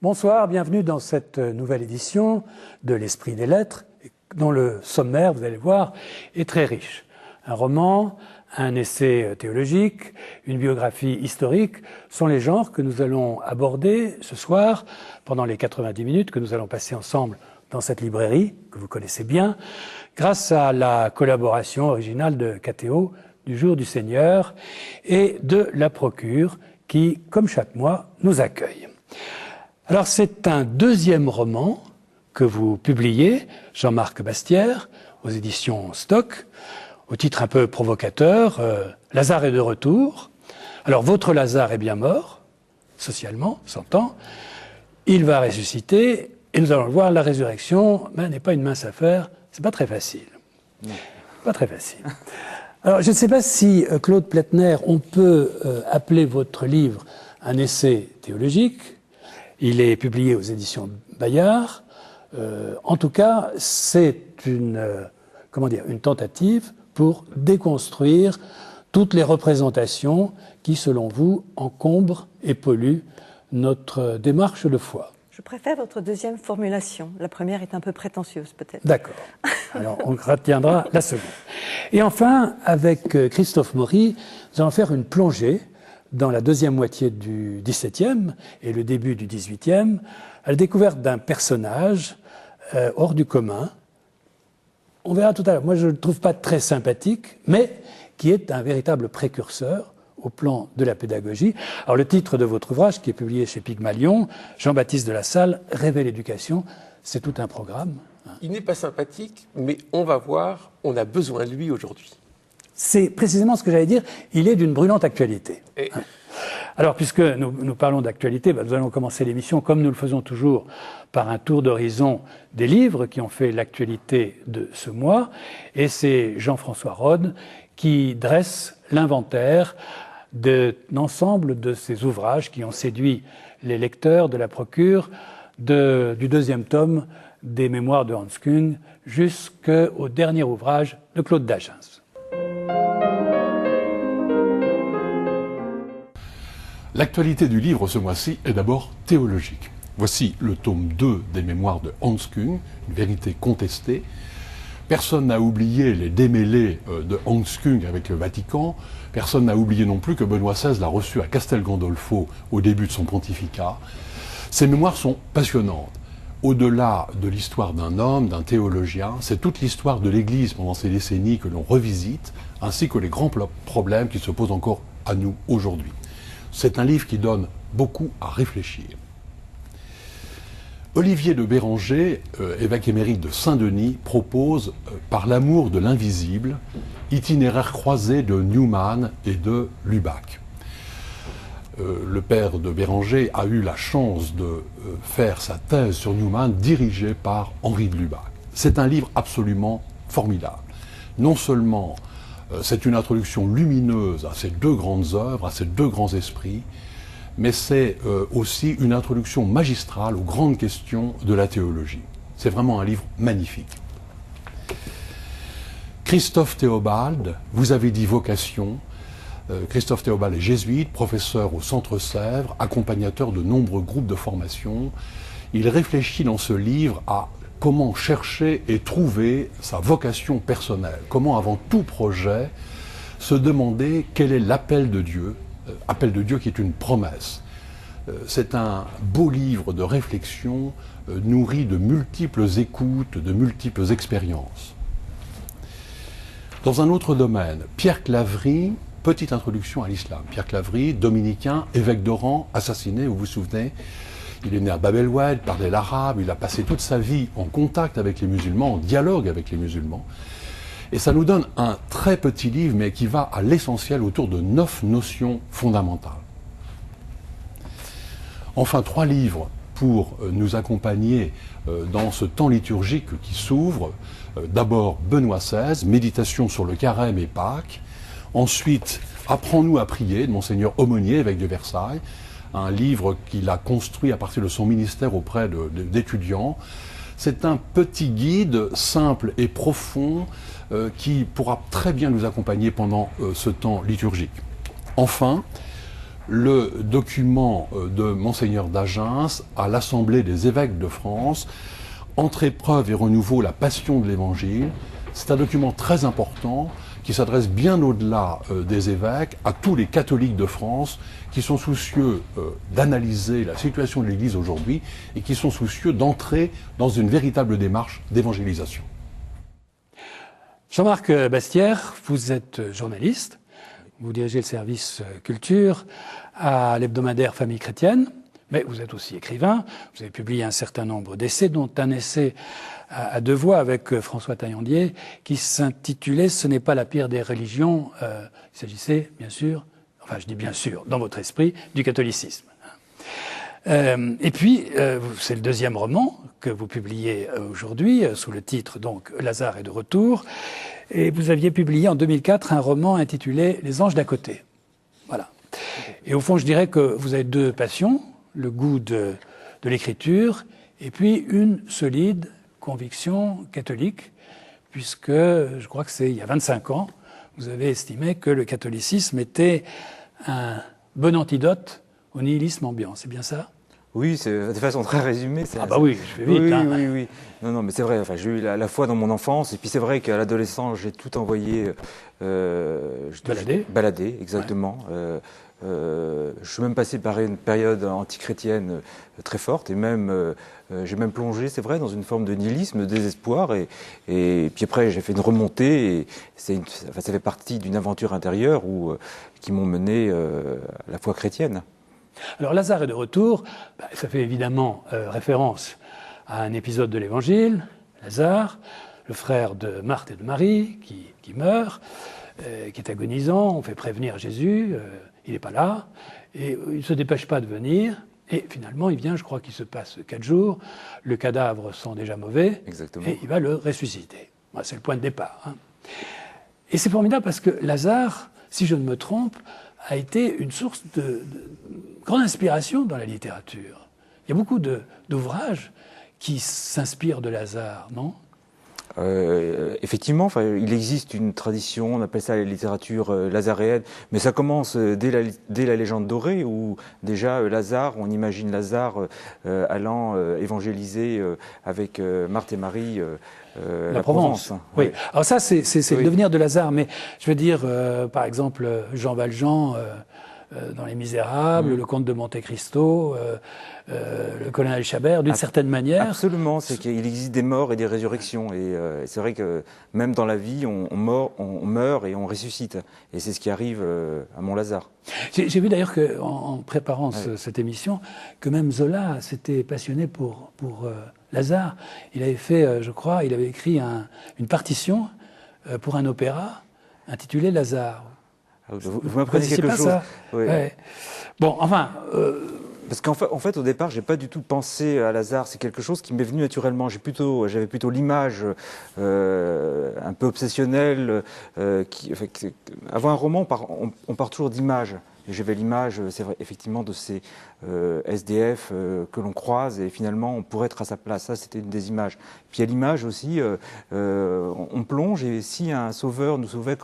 Bonsoir, bienvenue dans cette nouvelle édition de l'Esprit des Lettres, dont le sommaire, vous allez voir, est très riche. Un roman, un essai théologique, une biographie historique sont les genres que nous allons aborder ce soir pendant les 90 minutes que nous allons passer ensemble dans cette librairie, que vous connaissez bien, grâce à la collaboration originale de Catéo, du Jour du Seigneur, et de la Procure, qui, comme chaque mois, nous accueille. Alors c'est un deuxième roman que vous publiez, Jean-Marc Bastière, aux éditions Stock, au titre un peu provocateur, Lazare est de retour. Alors votre Lazare est bien mort, socialement, s'entend, il va ressusciter, et nous allons le voir, la résurrection n'est pas une mince affaire, c'est pas très facile. Non. Pas très facile. Alors je ne sais pas si, Claude Pletner, on peut appeler votre livre un essai théologique. Il est publié aux éditions Bayard. En tout cas, c'est une tentative pour déconstruire toutes les représentations qui, selon vous, encombrent et polluent notre démarche de foi. Je préfère votre deuxième formulation. La première est un peu prétentieuse, peut-être. D'accord. Alors, on retiendra la seconde. Et enfin, avec Christophe Maury, nous allons faire une plongée dans la deuxième moitié du XVIIe et le début du XVIIIe, à la découverte d'un personnage hors du commun. On verra tout à l'heure. Moi, je ne le trouve pas très sympathique, mais qui est un véritable précurseur au plan de la pédagogie. Alors, le titre de votre ouvrage, qui est publié chez Pygmalion, Jean-Baptiste de La Salle, Rêver l'éducation, c'est tout un programme. Il n'est pas sympathique, mais on va voir, on a besoin de lui aujourd'hui. C'est précisément ce que j'allais dire, il est d'une brûlante actualité. Et... Alors, puisque nous parlons d'actualité, nous allons commencer l'émission, comme nous le faisons toujours, par un tour d'horizon des livres qui ont fait l'actualité de ce mois. Et c'est Jean-François Rode qui dresse l'inventaire d'un ensemble de ces ouvrages qui ont séduit les lecteurs de la Procure, du deuxième tome des Mémoires de Hans Küng jusqu'au dernier ouvrage de Claude Dagens. L'actualité du livre ce mois-ci est d'abord théologique. Voici le tome 2 des Mémoires de Hans Küng, une vérité contestée. Personne n'a oublié les démêlés de Hans Küng avec le Vatican. Personne n'a oublié non plus que Benoît XVI l'a reçu à Castel Gandolfo au début de son pontificat. Ces mémoires sont passionnantes. Au-delà de l'histoire d'un homme, d'un théologien, c'est toute l'histoire de l'Église pendant ces décennies que l'on revisite, ainsi que les grands problèmes qui se posent encore à nous aujourd'hui. C'est un livre qui donne beaucoup à réfléchir. Olivier de Béranger, évêque émérite de Saint-Denis, propose, par l'amour de l'invisible, itinéraire croisé de Newman et de Lubac. Le père de Béranger a eu la chance de faire sa thèse sur Newman, dirigée par Henri de Lubac. C'est un livre absolument formidable. Non seulement c'est une introduction lumineuse à ces deux grandes œuvres, à ces deux grands esprits, mais c'est aussi une introduction magistrale aux grandes questions de la théologie. C'est vraiment un livre magnifique. Christophe Théobald, vous avez dit vocation. Christophe Théobald est jésuite, professeur au Centre Sèvres, accompagnateur de nombreux groupes de formation. Il réfléchit dans ce livre à comment chercher et trouver sa vocation personnelle. Comment, avant tout projet, se demander quel est l'appel de Dieu qui est une promesse. C'est un beau livre de réflexion nourri de multiples écoutes, de multiples expériences. Dans un autre domaine, Pierre Claverie, petite introduction à l'islam. Pierre Claverie, dominicain, évêque d'Oran, assassiné, vous vous souvenez. Il est né à Bab el-Oued, parlait l'arabe, il a passé toute sa vie en contact avec les musulmans, en dialogue avec les musulmans. Et ça nous donne un très petit livre, mais qui va à l'essentiel autour de 9 notions fondamentales. Enfin, 3 livres pour nous accompagner dans ce temps liturgique qui s'ouvre. D'abord, Benoît XVI, Méditation sur le carême et Pâques. Ensuite, Apprends-nous à prier, de Monseigneur Aumonier, évêque de Versailles. Un livre qu'il a construit à partir de son ministère auprès d'étudiants. C'est un petit guide simple et profond qui pourra très bien nous accompagner pendant ce temps liturgique. Enfin, le document de Monseigneur d'Agens à l'Assemblée des évêques de France, Entre épreuve et renouveau, la passion de l'Évangile. C'est un document très important qui s'adresse bien au-delà des évêques à tous les catholiques de France qui sont soucieux d'analyser la situation de l'Église aujourd'hui et qui sont soucieux d'entrer dans une véritable démarche d'évangélisation. Jean-Marc Bastière, vous êtes journaliste, vous dirigez le service culture à l'hebdomadaire Famille chrétienne, mais vous êtes aussi écrivain, vous avez publié un certain nombre d'essais, dont un essai à deux voix avec François Taillandier qui s'intitulait « Ce n'est pas la pire des religions ». Il s'agissait, bien sûr, enfin je dis bien sûr, dans votre esprit, du catholicisme. Et puis, c'est le deuxième roman que vous publiez aujourd'hui, sous le titre donc « Lazare est de retour ». Et vous aviez publié en 2004 un roman intitulé « Les anges d'à côté ». Voilà. Et au fond, je dirais que vous avez deux passions, le goût de l'écriture et puis une solide conviction catholique, puisque je crois que c'est il y a 25 ans, vous avez estimé que le catholicisme était un bon antidote au nihilisme ambiant. C'est bien ça ? Oui, c'est de façon très résumée. Ah bah oui, je fais vite. Oui, hein. oui. Non, mais c'est vrai. Enfin, j'ai eu la foi dans mon enfance, et puis c'est vrai qu'à l'adolescence, j'ai tout envoyé. Balader, exactement. Ouais. Je suis même passé par une période antichrétienne très forte, et même j'ai même plongé, c'est vrai, dans une forme de nihilisme, de désespoir, et puis après j'ai fait une remontée, et ça fait partie d'une aventure intérieure qui m'ont mené à la foi chrétienne. Alors Lazare est de retour, ça fait évidemment référence à un épisode de l'Évangile, Lazare, le frère de Marthe et de Marie, qui meurt, qui est agonisant, on fait prévenir Jésus, il n'est pas là, et il ne se dépêche pas de venir, et finalement il vient, je crois qu'il se passe 4 jours, le cadavre sent déjà mauvais, exactement. Et il va le ressusciter. Voilà, c'est le point de départ. Hein. Et c'est formidable parce que Lazare, si je ne me trompe, a été une source de grande inspiration dans la littérature. Il y a beaucoup d'ouvrages qui s'inspirent de Lazare, non ? Effectivement, il existe une tradition, on appelle ça la littérature lazaréenne, mais ça commence dès la légende dorée, où déjà Lazare, on imagine Lazare allant évangéliser avec Marthe et Marie la Provence. Oui. Ouais. Alors ça, c'est le devenir de Lazare, mais je veux dire, par exemple, Jean Valjean dans Les Misérables, le Comte de Monte Cristo, le colonel Chabert, d'une certaine manière. Absolument, c'est qu'il existe des morts et des résurrections. Et c'est vrai que même dans la vie, on meurt et on ressuscite. Et c'est ce qui arrive à Mont-Lazare. J'ai vu d'ailleurs qu'en préparant cette émission, que même Zola s'était passionné pour Lazare. Il avait fait, je crois, il avait écrit une partition pour un opéra intitulé Lazare. Vous m'apprenez quelque chose. Ça oui. Ouais. Bon, enfin. Parce qu'en fait, au départ, j'ai pas du tout pensé à Lazare. C'est quelque chose qui m'est venu naturellement. J'avais plutôt l'image un peu obsessionnelle. Avant un roman, on part toujours d'images. Et j'avais l'image, c'est vrai, effectivement, de ces SDF que l'on croise, et finalement, on pourrait être à sa place. Ça, c'était une des images. Puis il y a l'image aussi, on plonge, et si un sauveur nous sauvait,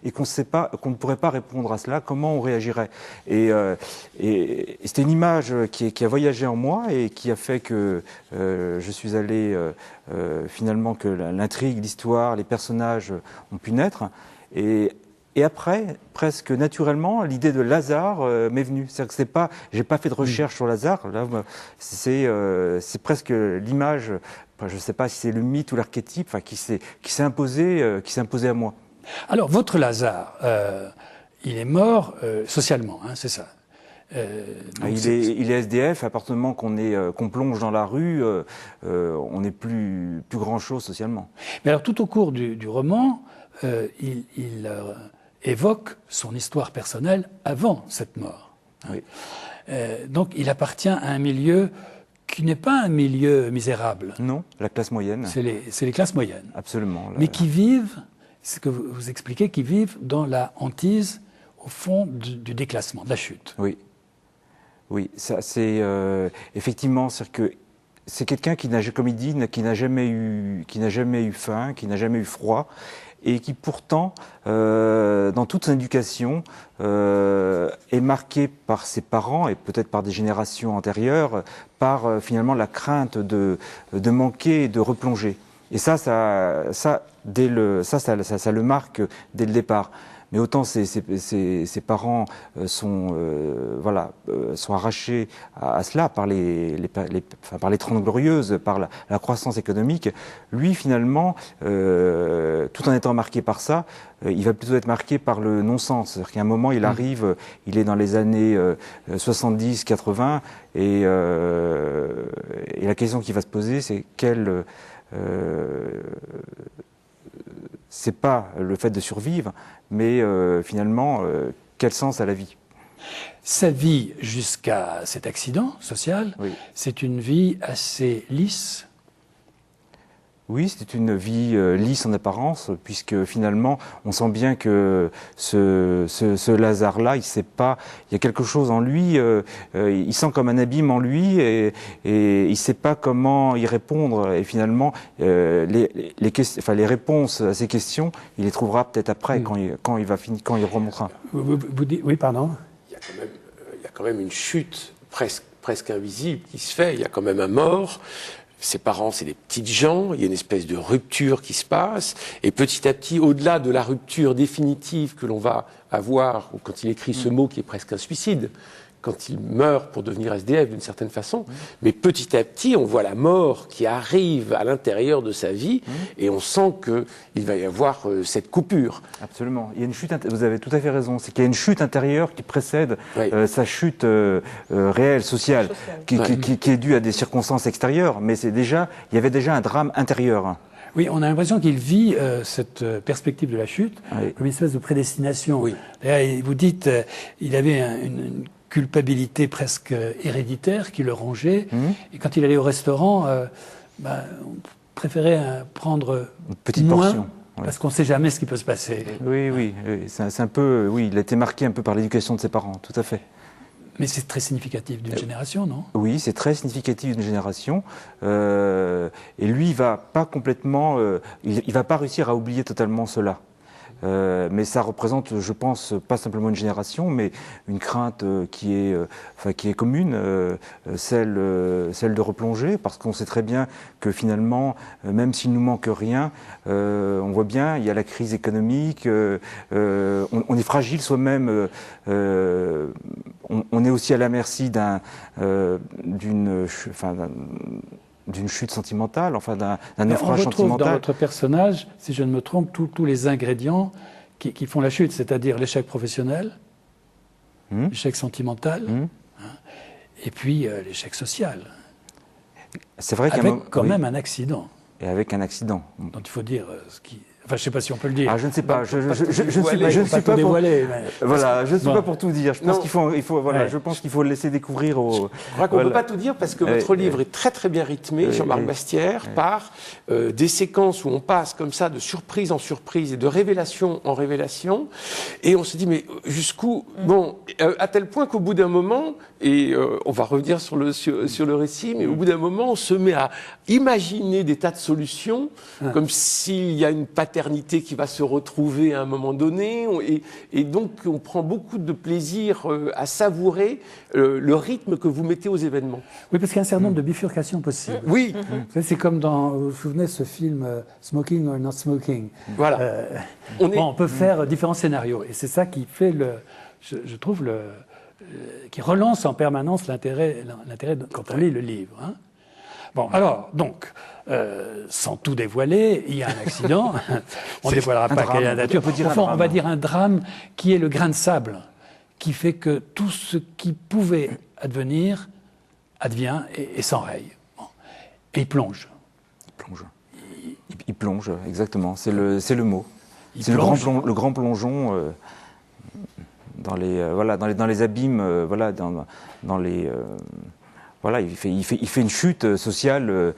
et qu'on ne pourrait pas répondre à cela, comment on réagirait ? Et c'était une image qui a voyagé en moi, et qui a fait que je suis allé, finalement, que l'intrigue, l'histoire, les personnages ont pu naître. Et après, presque naturellement, l'idée de Lazare m'est venue. C'est-à-dire que j'ai pas fait de recherche sur Lazare. Là, c'est presque l'image. Je ne sais pas si c'est le mythe ou l'archétype, qui s'est imposé à moi. Alors, votre Lazare, il est mort socialement, hein, c'est ça. Il est SDF, appartement qu'on plonge dans la rue, on n'est plus grand chose socialement. Mais alors, tout au cours du roman, il évoque son histoire personnelle avant cette mort. Oui. Donc il appartient à un milieu qui n'est pas un milieu misérable. Non, la classe moyenne. C'est les classes moyennes. Absolument. Mais qui vivent, c'est ce que vous expliquez, qui vivent dans la hantise, au fond, du déclassement, de la chute. Oui, ça c'est effectivement, c'est que c'est quelqu'un qui n'a, comme il dit, qui n'a jamais eu faim, qui n'a jamais eu froid. et qui pourtant, dans toute son éducation, est marqué par ses parents et peut-être par des générations antérieures, par finalement la crainte de manquer et de replonger. Et ça le marque dès le départ. Mais autant ses parents sont arrachés à cela par les 30 glorieuses, par la croissance économique. Lui, finalement, tout en étant marqué par ça, il va plutôt être marqué par le non-sens. C'est-à-dire qu'à un moment, il arrive, il est dans les années 70, 80, et la question qui va se poser, c'est c'est pas le fait de survivre, mais finalement, quel sens a la vie? Sa vie jusqu'à cet accident social, Oui. c'est une vie assez lisse. Oui, c'est une vie lisse en apparence, puisque finalement, on sent bien que ce Lazare-là, il sait pas, il y a quelque chose en lui, il sent comme un abîme en lui, et il sait pas comment y répondre. Et finalement, les réponses à ces questions, il les trouvera peut-être après, quand il remontera. Vous dites, oui, pardon. Il y a quand même une chute presque invisible qui se fait. Il y a quand même un mort. Ses parents, c'est des petites gens, il y a une espèce de rupture qui se passe, et petit à petit, au-delà de la rupture définitive que l'on va avoir, ou quand il écrit ce mot qui est presque un suicide, quand il meurt pour devenir SDF d'une certaine façon, mais petit à petit, on voit la mort qui arrive à l'intérieur de sa vie, et on sent qu'il va y avoir cette coupure. Absolument. Il y a une chute, vous avez tout à fait raison, c'est qu'il y a une chute intérieure qui précède sa chute réelle, sociale, qui est due à des circonstances extérieures, mais il y avait déjà un drame intérieur. Oui, on a l'impression qu'il vit cette perspective de la chute comme une espèce de prédestination. Oui. D'ailleurs, vous dites, il avait une culpabilité presque héréditaire qui le rongeait, et quand il allait au restaurant, on préférait prendre une petite moins, portion. parce qu'on ne sait jamais ce qui peut se passer. Oui, c'est un peu, il a été marqué un peu par l'éducation de ses parents, tout à fait. Mais c'est très significatif d'une génération, non? Oui, c'est très significatif d'une génération. Et lui, il va pas complètement, il va pas réussir à oublier totalement cela. Mais ça représente, je pense, pas simplement une génération, mais une crainte qui est commune, celle de replonger, parce qu'on sait très bien que finalement, même s'il nous manque rien, on voit bien, il y a la crise économique, on est fragile soi-même, on est aussi à la merci d'une chute sentimentale, enfin d'un naufrage sentimental. On retrouve dans votre personnage, si je ne me trompe, tous les ingrédients qui font la chute, c'est-à-dire l'échec professionnel, l'échec sentimental, et puis l'échec social. C'est vrai avec quand même un accident. Et avec un accident. Donc il faut dire ce qui... Enfin, je ne sais pas si on peut le dire. Ah, je ne sais pas. Je ne suis pas pour tout dire. Je pense je pense qu'il faut le laisser découvrir Je crois qu'on ne peut pas tout dire parce que votre livre est très très bien rythmé, Jean-Marc Bastière, par des séquences où on passe comme ça de surprise en surprise et de révélation en révélation, et on se dit mais jusqu'où? Bon, à tel point qu'au bout d'un moment, et on va revenir sur le récit, mais au bout d'un moment, on se met à imaginer des tas de solutions, comme s'il y a une paternité qui va se retrouver à un moment donné, et donc on prend beaucoup de plaisir à savourer le rythme que vous mettez aux événements. Oui, parce qu'il y a un certain nombre de bifurcations possibles. Oui. C'est comme dans, vous vous souvenez de ce film Smoking or Not Smoking. Voilà. On peut faire différents scénarios, et c'est ça qui fait je trouve qui relance en permanence l'intérêt quand on lit le livre. Hein. Bon, alors, donc, sans tout dévoiler, il y a un accident. On ne dévoilera pas quelle est la nature. On va dire un drame qui est le grain de sable, qui fait que tout ce qui pouvait advenir advient et s'enraye. Bon. Et il plonge. Il plonge, exactement. C'est le mot. C'est le grand plongeon dans les abîmes, dans les... Voilà, il fait une chute sociale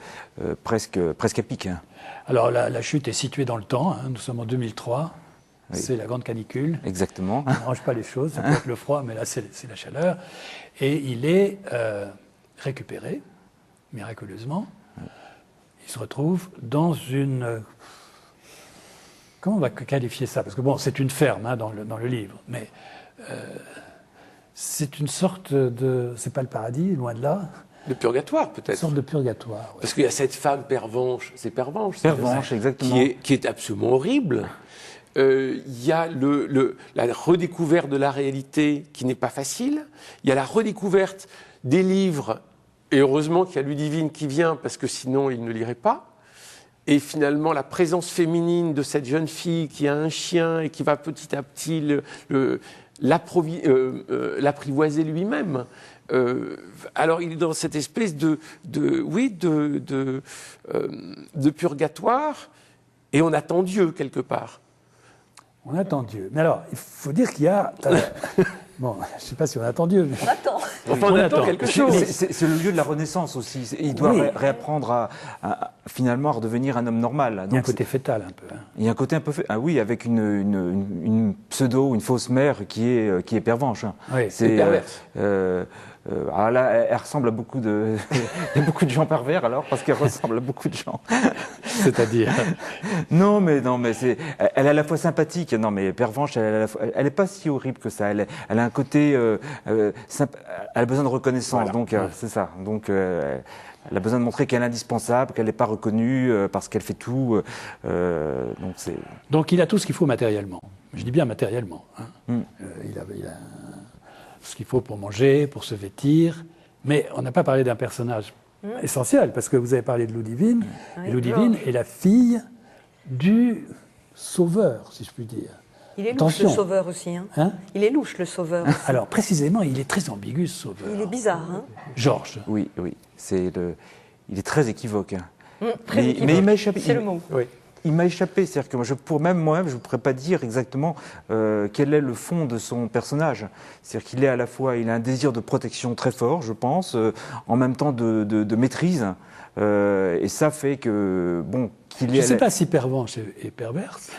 presque à pic. Hein. Alors la chute est située dans le temps, hein, nous sommes en 2003, c'est la grande canicule. Exactement. On n'arrange pas les choses, ça peut être le froid, mais là c'est la chaleur. Et il est récupéré, miraculeusement. Il se retrouve dans une Comment on va qualifier ça? Parce que bon, c'est une ferme dans le livre, mais c'est une sorte de... C'est pas le paradis, loin de là. De purgatoire, peut-être. Une sorte de purgatoire. Ouais. Parce qu'il y a cette femme Pervenche, c'est Pervenche. Pervenche, exactement. Qui est absolument horrible. Il y a la redécouverte de la réalité qui n'est pas facile. Il y a la redécouverte des livres, et heureusement qu'il y a Ludivine qui vient, parce que sinon il ne lirait pas. Et finalement, la présence féminine de cette jeune fille qui a un chien et qui va petit à petit l'apprivoiser lui-même. Alors il est dans cette espèce de purgatoire, et on attend Dieu quelque part. On attend Dieu. Mais alors, il faut dire qu'il y a... bon, je ne sais pas si on attend Dieu. Mais... On attend. Enfin, on attend quelque chose. C'est le lieu de la Renaissance aussi. Il doit réapprendre à finalement à redevenir un homme normal. Donc, il y a un côté fêtal un peu. Hein. Il y a un côté un peu... Ah oui, avec une pseudo, une fausse mère qui est pervenche. Hein. Oui, c'est perverse. Alors là, elle ressemble à beaucoup de... Il y a beaucoup de gens pervers alors, parce qu'elle ressemble à beaucoup de gens. C'est-à-dire Non, mais c'est... Elle est à la fois sympathique. Non, mais pervenche, elle est pas si horrible que ça. Elle a un côté... elle a besoin de reconnaissance, voilà. Donc c'est ça. Donc elle a besoin de montrer qu'elle est indispensable, qu'elle n'est pas reconnue parce qu'elle fait tout. Donc il a tout ce qu'il faut matériellement. Je dis bien matériellement. Hein. Il a ce qu'il faut pour manger, pour se vêtir. Mais on n'a pas parlé d'un personnage essentiel, parce que vous avez parlé de Ludivine. Oui, et Ludivine est la fille du sauveur, si je puis dire. Il est louche, le sauveur aussi. Hein. Il est louche, le sauveur. Alors, précisément, il est très ambigu, ce sauveur. Il est bizarre. Hein. Georges. Oui. Il est très équivoque. Très équivoque. Mais il m'a échappé. C'est le mot. Oui. Il m'a échappé. C'est-à-dire que moi-même, je ne pourrais pas dire exactement quel est le fond de son personnage. C'est-à-dire qu'il est à la fois, il a un désir de protection très fort, je pense, en même temps de maîtrise. Et ça fait que, bon... Je ne sais pas si Pervenche est perverse,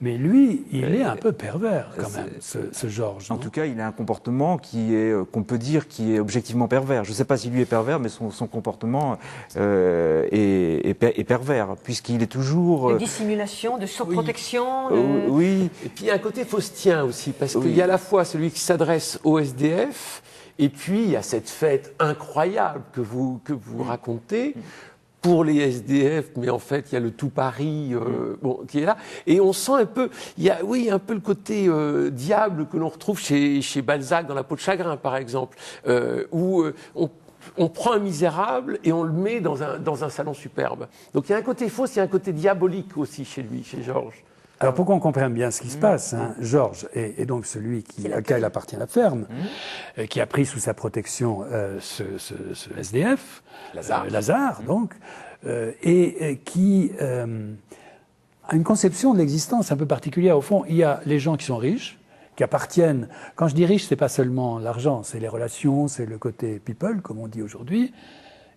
mais lui, il est un peu pervers quand même, ce Georges. En tout cas, il a un comportement qu'on peut dire qui est objectivement pervers. Je ne sais pas si lui est pervers, mais son comportement est pervers, puisqu'il est toujours... De dissimulation, de surprotection. Oui. Et puis il y a un côté faustien aussi, parce qu'il y a à la fois celui qui s'adresse au SDF, et puis il y a cette fête incroyable que vous racontez, pour les SDF, mais en fait, il y a le tout Paris qui est là. Et on sent un peu, il y a un peu le côté diable que l'on retrouve chez Balzac dans La peau de chagrin, par exemple, où on prend un misérable et on le met dans un salon superbe. Donc il y a un côté faux, il y a un côté diabolique aussi chez lui, chez Georges. Alors pour qu'on comprenne bien ce qui se passe, Georges est donc celui auquel appartient la ferme, qui a pris sous sa protection ce SDF, Lazare donc, et qui a une conception de l'existence un peu particulière. Au fond, il y a les gens qui sont riches, qui appartiennent... Quand je dis riche, c'est pas seulement l'argent, c'est les relations, c'est le côté people, comme on dit aujourd'hui.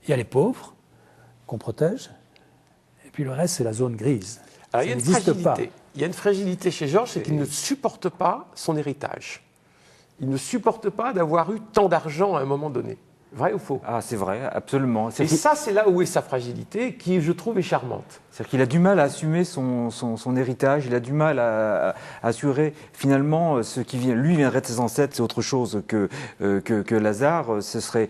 Il y a les pauvres, qu'on protège, et puis le reste, c'est la zone grise. Alors, il y a une fragilité. Il y a une fragilité chez Georges, c'est qu'il ne supporte pas son héritage. Il ne supporte pas d'avoir eu tant d'argent à un moment donné. Vrai ou faux? Ah, c'est vrai, absolument. Et ça, c'est là où est sa fragilité, qui, je trouve, est charmante. C'est-à-dire qu'il a du mal à assumer son héritage, il a du mal à assurer finalement ce qui vient. Lui viendrait de ses ancêtres, c'est autre chose que Lazare. Ce serait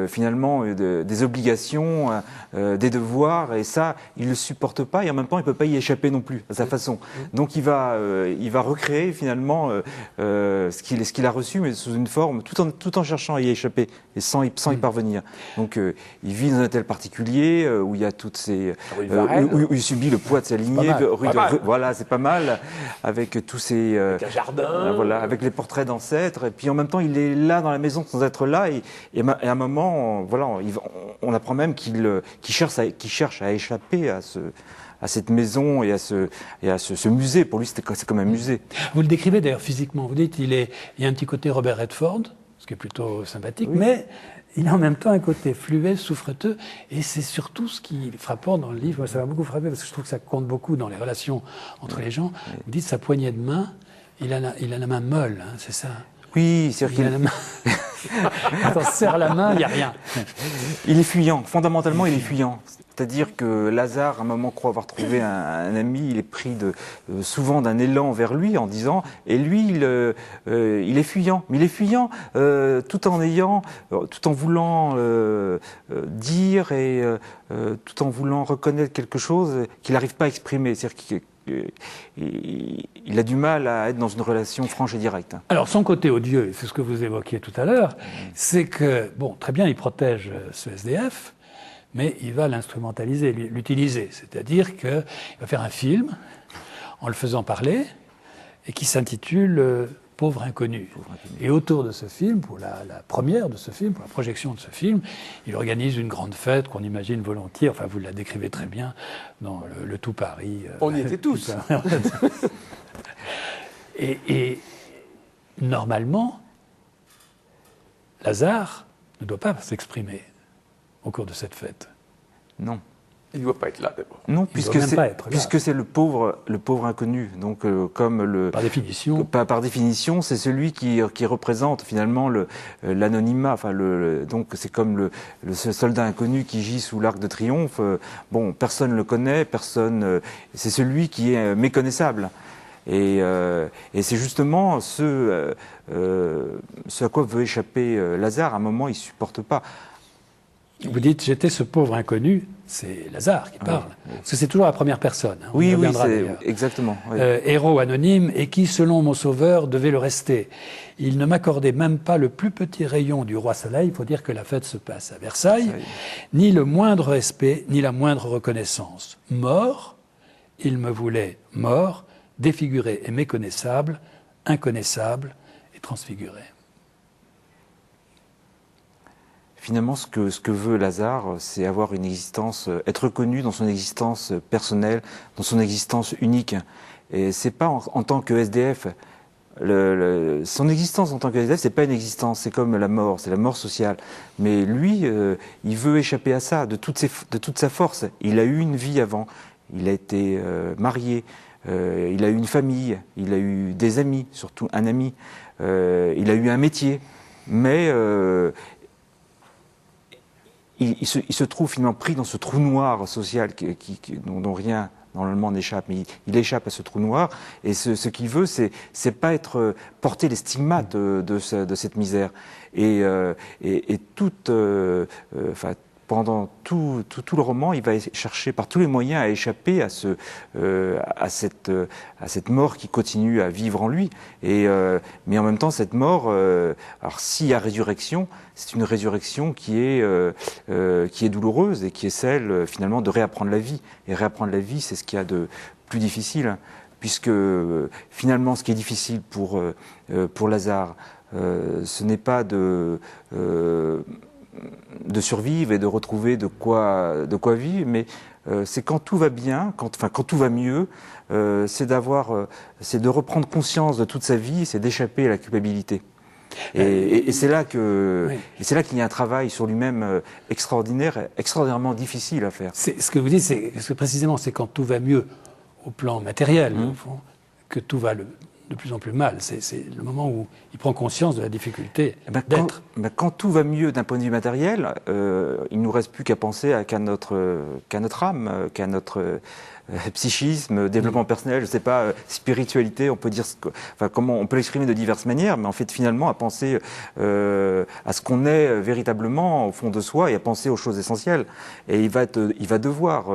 finalement des obligations, des devoirs, et ça, il ne le supporte pas, et en même temps, il ne peut pas y échapper non plus, à sa façon. Donc il va recréer finalement ce qu'il a reçu, mais sous une forme, tout en cherchant à y échapper, et sans y parvenir. Donc il vit dans un hôtel particulier, où il y a toutes ces... où il subit le poids de sa lignée. Voilà, c'est pas mal. Avec tous ces... avec un jardin. Voilà, avec les portraits d'ancêtres. Et puis en même temps, il est là dans la maison sans être là. Et à un moment, voilà, on apprend même qu'il cherche à échapper à cette maison et à ce musée. Pour lui, c'est comme un musée. Vous le décrivez d'ailleurs physiquement. Vous dites il y a un petit côté Robert Redford, ce qui est plutôt sympathique, mais il a en même temps un côté fluet, souffreteux, et c'est surtout ce qui est frappant dans le livre. Moi, ça m'a beaucoup frappé parce que je trouve que ça compte beaucoup dans les relations entre les gens. Vous dites sa poignée de main, il a la main molle, hein, c'est ça? Oui, c'est-à-dire qu'il a la main. Quand on serre la main, il n'y a rien. Il est fuyant. Fondamentalement, il est fuyant. C'est-à-dire que Lazare, à un moment, croit avoir trouvé un ami, il est pris souvent d'un élan vers lui en disant, et lui, il est fuyant. Mais il est fuyant tout en voulant dire et tout en voulant reconnaître quelque chose qu'il n'arrive pas à exprimer. C'est-à-dire qu'il a du mal à être dans une relation franche et directe. Alors, son côté odieux, c'est ce que vous évoquiez tout à l'heure, c'est que, bon, très bien, il protège ce SDF, mais il va l'instrumentaliser, l'utiliser. C'est-à-dire qu'il va faire un film en le faisant parler et qui s'intitule Pauvre inconnu. Et autour de ce film, pour la première de ce film, pour la projection de ce film, il organise une grande fête qu'on imagine volontiers, enfin vous la décrivez très bien, dans le tout Paris. On y était tous. Et normalement, Lazare ne doit pas s'exprimer au cours de cette fête. Non. Il ne doit pas être là, d'abord. Non, puisque c'est le pauvre inconnu. Donc, par définition. Par définition, c'est celui qui représente finalement l'anonymat. Enfin, donc, c'est comme le soldat inconnu qui gît sous l'Arc de Triomphe. Bon, personne ne le connaît, c'est celui qui est méconnaissable. Et c'est justement ce à quoi veut échapper Lazare. À un moment, il ne supporte pas. Vous dites, j'étais ce pauvre inconnu, c'est Lazare qui parle. Parce que c'est toujours la première personne. Hein, oui, c'est exactement. Oui. Héros anonyme, et qui, selon mon sauveur, devait le rester. Il ne m'accordait même pas le plus petit rayon du roi Soleil pour dire que la fête se passe à Versailles, ni le moindre respect, ni la moindre reconnaissance. Mort, il me voulait mort, défiguré et méconnaissable, inconnaissable et transfiguré. Finalement, ce que veut Lazare, c'est avoir une existence, être reconnu dans son existence personnelle, dans son existence unique. Et c'est pas en tant que SDF. Son existence en tant que SDF, c'est pas une existence, c'est comme la mort, c'est la mort sociale. Mais lui, il veut échapper à ça, de toute sa force. Il a eu une vie avant, il a été marié, il a eu une famille, il a eu des amis, surtout un ami, il a eu un métier, mais il se trouve finalement pris dans ce trou noir social dont rien normalement n'échappe, mais il échappe à ce trou noir, et ce qu'il veut, c'est pas porter les stigmates de cette misère. Et pendant tout le roman, il va chercher par tous les moyens à échapper à cette mort qui continue à vivre en lui. Mais en même temps, cette mort, alors s'il y a résurrection, c'est une résurrection qui est douloureuse et qui est celle finalement de réapprendre la vie. Et réapprendre la vie, c'est ce qu'il y a de plus difficile, puisque finalement, ce qui est difficile pour Lazare, ce n'est pas de survivre et de retrouver de quoi vivre, mais c'est quand tout va bien, quand tout va mieux, c'est de reprendre conscience de toute sa vie, c'est d'échapper à la culpabilité. Et c'est là qu'il y a un travail sur lui-même extraordinairement difficile à faire. Ce que vous dites, c'est précisément, c'est quand tout va mieux au plan matériel, au fond, que tout va de plus en plus mal. C'est le moment où il prend conscience de la difficulté d'être. Quand tout va mieux d'un point de vue matériel, il ne nous reste plus qu'à penser qu'à notre âme, qu'à notre psychisme, développement personnel, je ne sais pas, spiritualité, on peut dire, comment on peut l'exprimer de diverses manières, mais en fait finalement à penser à ce qu'on est véritablement au fond de soi et à penser aux choses essentielles. Et il va devoir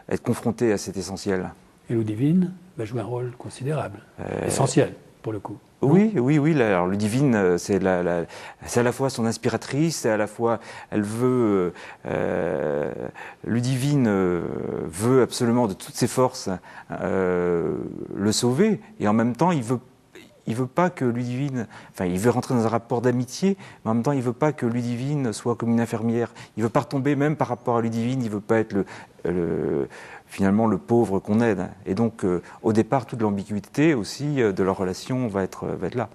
être confronté à cet essentiel. Et Ludivine va jouer un rôle considérable, essentiel pour le coup. Oui. Alors Ludivine, c'est à la fois son inspiratrice, c'est à la fois, Ludivine veut absolument de toutes ses forces le sauver, et en même temps il veut pas que Ludivine, il veut rentrer dans un rapport d'amitié, mais en même temps il veut pas que Ludivine soit comme une infirmière. Il veut pas retomber même par rapport à Ludivine, il veut pas être finalement le pauvre qu'on aide. Et donc, au départ, toute l'ambiguïté aussi de leur relation va être là.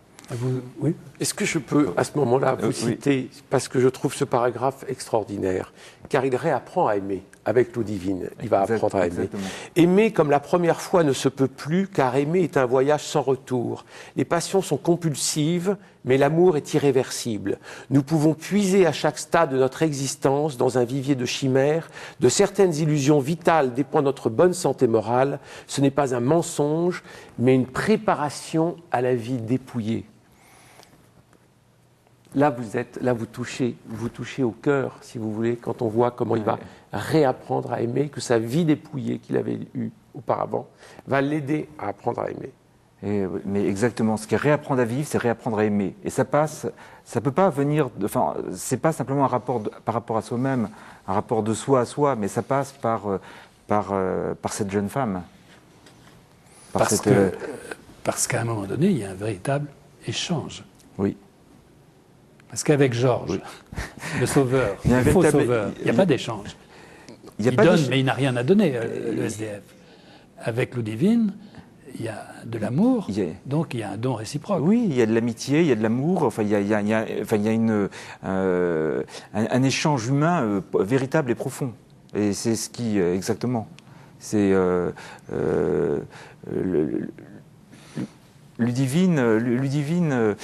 Oui. Est-ce que je peux, à ce moment-là, vous citer, parce que je trouve ce paragraphe extraordinaire, car il réapprend à aimer. avec Ludivine. Il va apprendre à aimer. Exactement. Aimer comme la première fois ne se peut plus, car aimer est un voyage sans retour. Les passions sont compulsives, mais l'amour est irréversible. Nous pouvons puiser à chaque stade de notre existence dans un vivier de chimères. De certaines illusions vitales dépend notre bonne santé morale. Ce n'est pas un mensonge, mais une préparation à la vie dépouillée. Là, vous touchez au cœur, si vous voulez, quand on voit comment il va réapprendre à aimer, que sa vie dépouillée qu'il avait eue auparavant va l'aider à apprendre à aimer. Mais exactement, ce qui est réapprendre à vivre, c'est réapprendre à aimer. Et ça peut pas venir, c'est pas simplement un rapport par rapport à soi-même, un rapport de soi à soi, mais ça passe par cette jeune femme. Parce qu'à un moment donné, il y a un véritable échange. Oui. Parce qu'avec Georges, le sauveur, le faux sauveur, il n'y a pas d'échange. Il donne, mais il n'a rien à donner, le SDF. Avec Ludivine, il y a de l'amour, donc il y a un don réciproque. Oui, il y a de l'amitié, il y a de l'amour, enfin, il y a un échange humain véritable et profond. Et c'est ce qui, exactement, c'est Ludivine,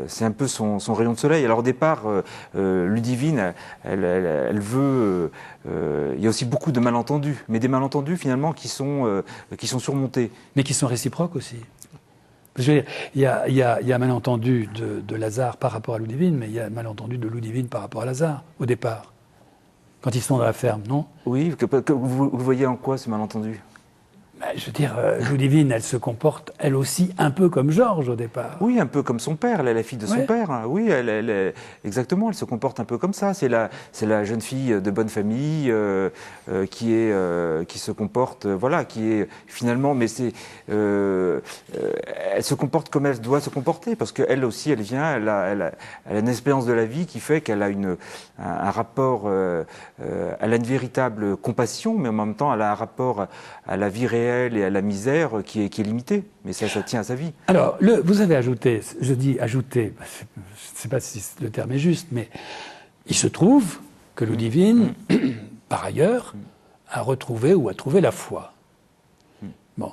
c'est un peu son rayon de soleil. Alors au départ, Ludivine, elle veut. Il y a aussi beaucoup de malentendus, mais des malentendus finalement qui sont surmontés. Mais qui sont réciproques aussi. Je veux dire, il y a malentendu de Lazare par rapport à Ludivine, mais il y a malentendu de Ludivine par rapport à Lazare au départ, quand ils sont dans la ferme, non? Oui, vous voyez en quoi ce malentendu? Je veux dire, Ludivine, elle se comporte, elle aussi, un peu comme Georges au départ. Oui, un peu comme son père, elle est la fille de son père. Oui, exactement, elle se comporte un peu comme ça. C'est la jeune fille de bonne famille qui se comporte, voilà, qui est finalement, mais elle se comporte comme elle doit se comporter, parce qu'elle aussi, elle a une expérience de la vie qui fait qu'elle a un rapport, elle a une véritable compassion, mais en même temps, elle a un rapport à la vie réelle et à la misère qui est limité, mais ça tient à sa vie. Alors, vous avez ajouté, je dis ajouté, je ne sais pas si le terme est juste, mais il se trouve que Ludivine, par ailleurs, a retrouvé ou a trouvé la foi. Bon,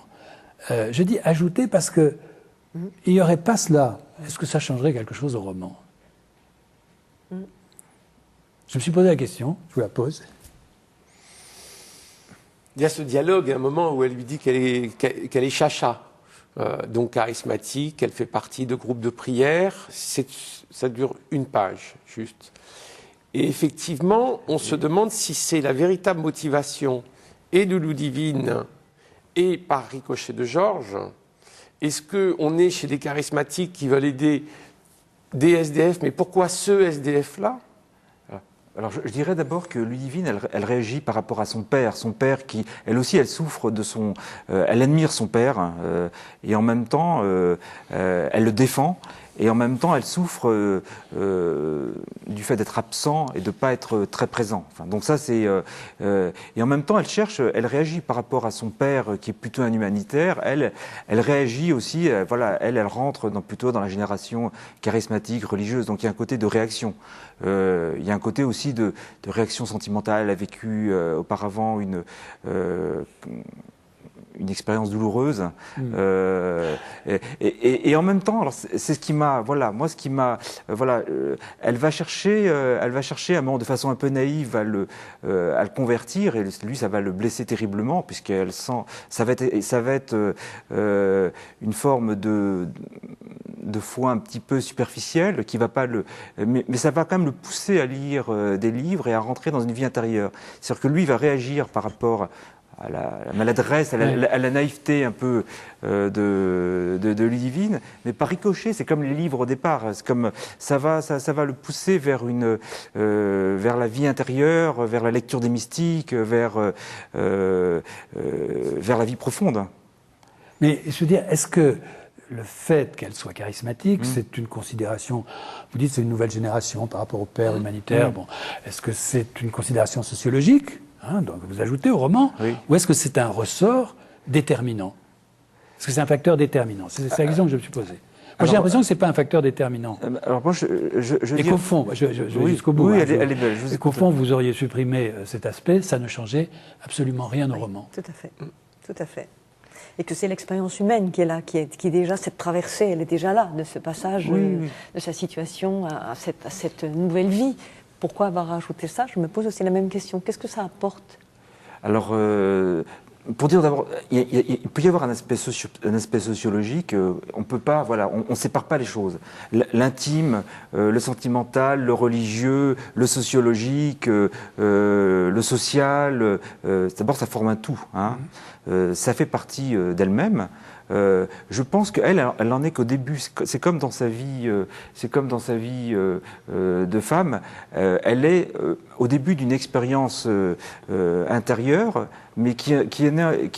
je dis ajouté parce que il n'y aurait pas cela. Est-ce que ça changerait quelque chose au roman? Je me suis posé la question, je vous la pose. Il y a ce dialogue à un moment où elle lui dit qu'elle est chacha, donc charismatique, qu'elle fait partie de groupes de prière. Ça dure une page, juste. Et effectivement, on se demande si c'est la véritable motivation et de Ludivine et par ricochet de Georges. Est-ce qu'on est chez des charismatiques qui veulent aider des SDF, mais pourquoi ce SDF-là ? Alors je dirais d'abord que Ludivine, elle réagit par rapport à son père qui, elle aussi, elle souffre de son, elle admire son père et en même temps, elle le défend. Et en même temps, elle souffre du fait d'être absent et de ne pas être très présent. Enfin, donc ça, c'est... et en même temps, elle réagit par rapport à son père, qui est plutôt un humanitaire. Elle réagit aussi, voilà, elle rentre plutôt dans la génération charismatique, religieuse. Donc il y a un côté de réaction. Il y a un côté aussi de réaction sentimentale. Elle a vécu auparavant une expérience douloureuse et en même temps, alors c'est ce qui m'a, voilà, moi ce qui m'a, voilà, elle va chercher à un moment de façon un peu naïve à le convertir, et lui ça va le blesser terriblement, puisqu'elle sent, ça va être une forme de foi un petit peu superficielle qui va pas mais ça va quand même le pousser à lire des livres et à rentrer dans une vie intérieure. C'est-à-dire que lui va réagir par rapport à la maladresse, à la naïveté un peu de Ludivine, mais par ricochet, c'est comme les livres au départ, c'est comme ça va le pousser vers la vie intérieure, vers la lecture des mystiques, vers la vie profonde. Mais je veux dire, est-ce que le fait qu'elle soit charismatique, c'est une considération, vous dites c'est une nouvelle génération par rapport au père humanitaire, bon, est-ce que c'est une considération sociologique, donc vous ajoutez au roman, ou est-ce que c'est un ressort déterminant? Est-ce que c'est un facteur déterminant? C'est la question que je me suis posée. J'ai l'impression que ce n'est pas un facteur déterminant. Alors moi, et qu'au fond, je vais jusqu'au bout. Oui, hein, elle est belle. Et qu'au fond, vous auriez supprimé cet aspect, ça ne changeait absolument rien au roman. Tout à fait. Tout à fait. Et que c'est l'expérience humaine qui est là, qui est déjà cette traversée, elle est déjà là, de ce passage de sa situation à cette nouvelle vie. Pourquoi avoir rajouté ça? Je me pose aussi la même question. Qu'est-ce que ça apporte? Alors, pour dire d'abord, il peut y avoir un aspect sociologique. On peut pas, voilà, on sépare pas les choses. L'intime, le sentimental, le religieux, le sociologique, le social. D'abord, ça forme un tout. Hein. Ça fait partie d'elle-même. Je pense qu'elle en est qu'au début. C'est comme dans sa vie, de femme. Elle est au début d'une expérience intérieure, mais qui est née.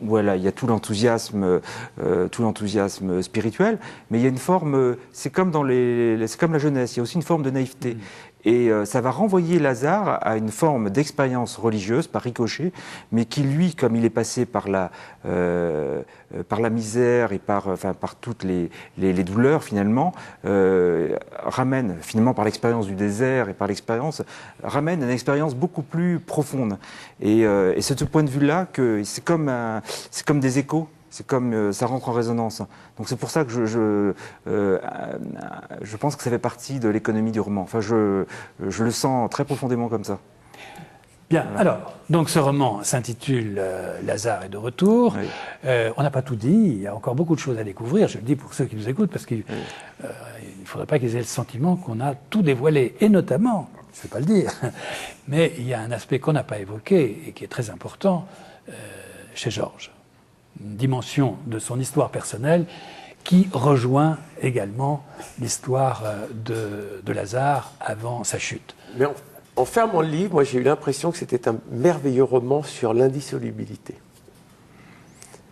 Voilà, il y a tout l'enthousiasme spirituel, mais il y a une forme. C'est comme c'est comme la jeunesse. Il y a aussi une forme de naïveté. Et ça va renvoyer Lazare à une forme d'expérience religieuse par ricochet, mais qui lui, comme il est passé par la misère et par toutes les douleurs finalement, ramène finalement par l'expérience du désert et par l'expérience, ramène une expérience beaucoup plus profonde. Et c'est ce point de vue-là que c'est comme des échos. C'est comme ça rentre en résonance. Donc c'est pour ça que je pense que ça fait partie de l'économie du roman. Enfin, je le sens très profondément comme ça. Bien, voilà. Alors, donc ce roman s'intitule Lazare est de retour. Oui. On n'a pas tout dit, il y a encore beaucoup de choses à découvrir. Je le dis pour ceux qui nous écoutent, parce qu'il ne faudrait pas qu'ils aient le sentiment qu'on a tout dévoilé. Et notamment, je ne vais pas le dire, mais il y a un aspect qu'on n'a pas évoqué et qui est très important chez Georges. Une dimension de son histoire personnelle qui rejoint également l'histoire de Lazare avant sa chute. Mais en fermant le livre, moi j'ai eu l'impression que c'était un merveilleux roman sur l'indissolubilité.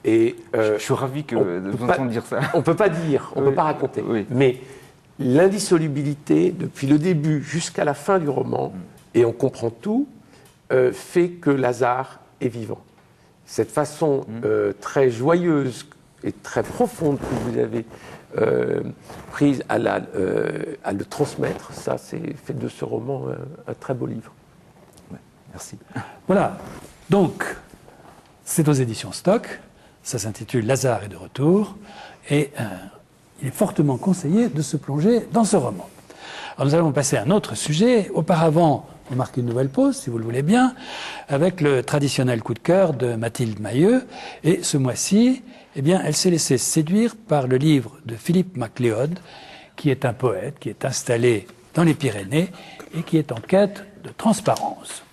Et je suis ravi de vous entendre dire ça. On ne peut pas dire, on ne peut pas raconter. Oui. Mais l'indissolubilité, depuis le début jusqu'à la fin du roman, et on comprend tout, fait que Lazare est vivant. Cette façon très joyeuse et très profonde que vous avez prise à le transmettre, ça, c'est fait de ce roman un très beau livre. Ouais, merci. Voilà. Donc, c'est aux éditions Stock. Ça s'intitule Lazare est de retour. Et il est fortement conseillé de se plonger dans ce roman. Alors, nous allons passer à un autre sujet. Auparavant, on marque une nouvelle pause, si vous le voulez bien, avec le traditionnel coup de cœur de Mathilde Mahieu. Et ce mois-ci, eh bien, elle s'est laissée séduire par le livre de Philippe MacLeod, qui est un poète, qui est installé dans les Pyrénées et qui est en quête de transparence.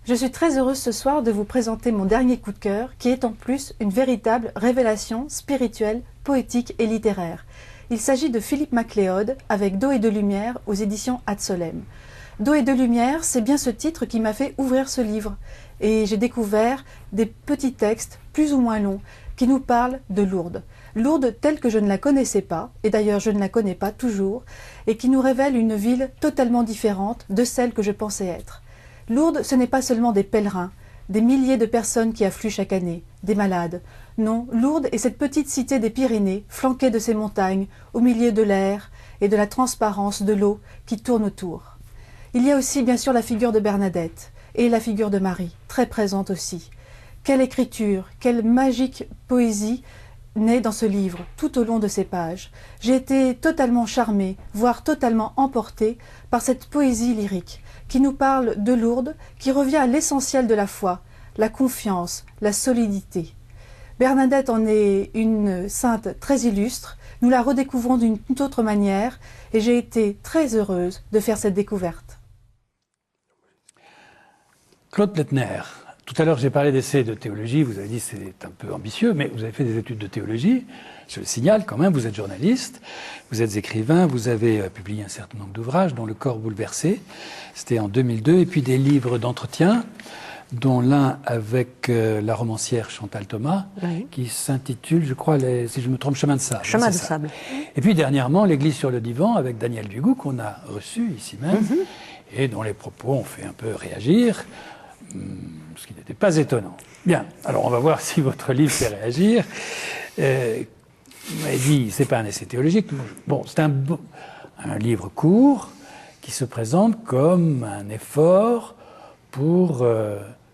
Je suis très heureuse ce soir de vous présenter mon dernier coup de cœur, qui est en plus une véritable révélation spirituelle, poétique et littéraire. Il s'agit de Philippe MacLeod avec D'eau et de lumière aux éditions Ad Solem. D'eau et de lumière, c'est bien ce titre qui m'a fait ouvrir ce livre. Et j'ai découvert des petits textes, plus ou moins longs, qui nous parlent de Lourdes. Lourdes telle que je ne la connaissais pas, et d'ailleurs je ne la connais pas toujours, et qui nous révèle une ville totalement différente de celle que je pensais être. Lourdes, ce n'est pas seulement des pèlerins, des milliers de personnes qui affluent chaque année, des malades. Non, Lourdes est cette petite cité des Pyrénées, flanquée de ces montagnes, au milieu de l'air et de la transparence de l'eau qui tourne autour. Il y a aussi bien sûr la figure de Bernadette et la figure de Marie, très présente aussi. Quelle écriture, quelle magique poésie naît dans ce livre, tout au long de ces pages. J'ai été totalement charmée, voire totalement emportée par cette poésie lyrique qui nous parle de Lourdes, qui revient à l'essentiel de la foi, la confiance, la solidité. Bernadette en est une sainte très illustre, nous la redécouvrons d'une toute autre manière et j'ai été très heureuse de faire cette découverte. Claude Pletner, tout à l'heure j'ai parlé d'essais de théologie, vous avez dit que c'est un peu ambitieux, mais vous avez fait des études de théologie, je le signale quand même, vous êtes journaliste, vous êtes écrivain, vous avez publié un certain nombre d'ouvrages, dont Le corps bouleversé, c'était en 2002, et puis des livres d'entretien, dont l'un avec la romancière Chantal Thomas, oui, qui s'intitule, je crois, si je me trompe, Chemin de sable. Chemin de sable. Et puis dernièrement, L'Église sur le divan, avec Daniel Dugout, qu'on a reçu ici même, et dont les propos ont fait un peu réagir. ce qui n'était pas étonnant. Bien, alors on va voir si votre livre fait réagir. Vous m'avez dit, c'est pas un essai théologique. Bon, c'est un livre court qui se présente comme un effort pour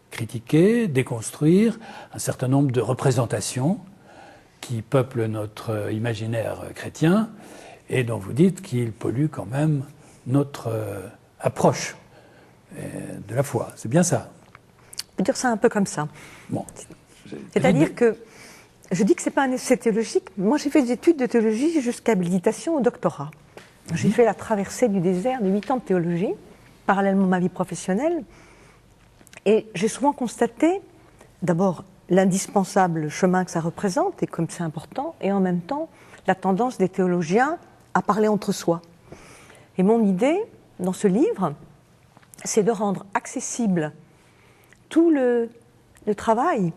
critiquer, déconstruire un certain nombre de représentations qui peuplent notre imaginaire chrétien et dont vous dites qu'ils polluent quand même notre approche de la foi. C'est bien ça? On peut dire ça un peu comme ça. Bon. C'est-à-dire que je dis que ce n'est pas un essai théologique. Moi, j'ai fait des études de théologie jusqu'à habilitation au doctorat. J'ai fait la traversée du désert de 8 ans de théologie, parallèlement à ma vie professionnelle. Et j'ai souvent constaté, d'abord, l'indispensable chemin que ça représente, et comme c'est important, et en même temps, la tendance des théologiens à parler entre soi. Et mon idée, dans ce livre, c'est de rendre accessible tout le travail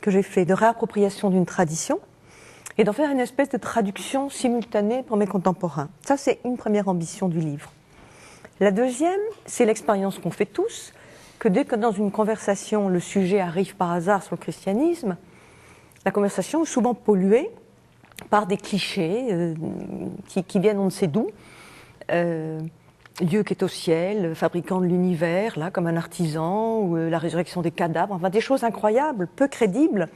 que j'ai fait de réappropriation d'une tradition et d'en faire une espèce de traduction simultanée pour mes contemporains. Ça, c'est une première ambition du livre. La deuxième, c'est l'expérience qu'on fait tous, que dès que dans une conversation, le sujet arrive par hasard sur le christianisme, la conversation est souvent polluée par des clichés qui viennent on ne sait d'où. Dieu qui est au ciel, fabricant de l'univers, là, comme un artisan, ou la résurrection des cadavres, enfin des choses incroyables, peu crédibles,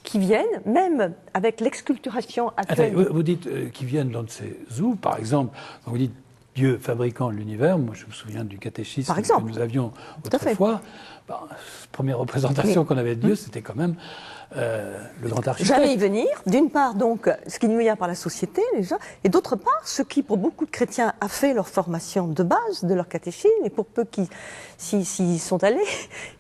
qui viennent, même avec l'exculturation actuelle. Attends, vous dites qui viennent dans ces où, par exemple, quand vous dites Dieu fabricant de l'univers, moi je me souviens du catéchisme que nous avions autrefois. La première représentation qu'on avait de Dieu, c'était quand même le grand architecte. J'allais y venir. D'une part, donc, ce qui nous y a par la société, déjà, et d'autre part, ce qui, pour beaucoup de chrétiens, a fait leur formation de base, de leur catéchisme, et pour peu qui s'y sont allés,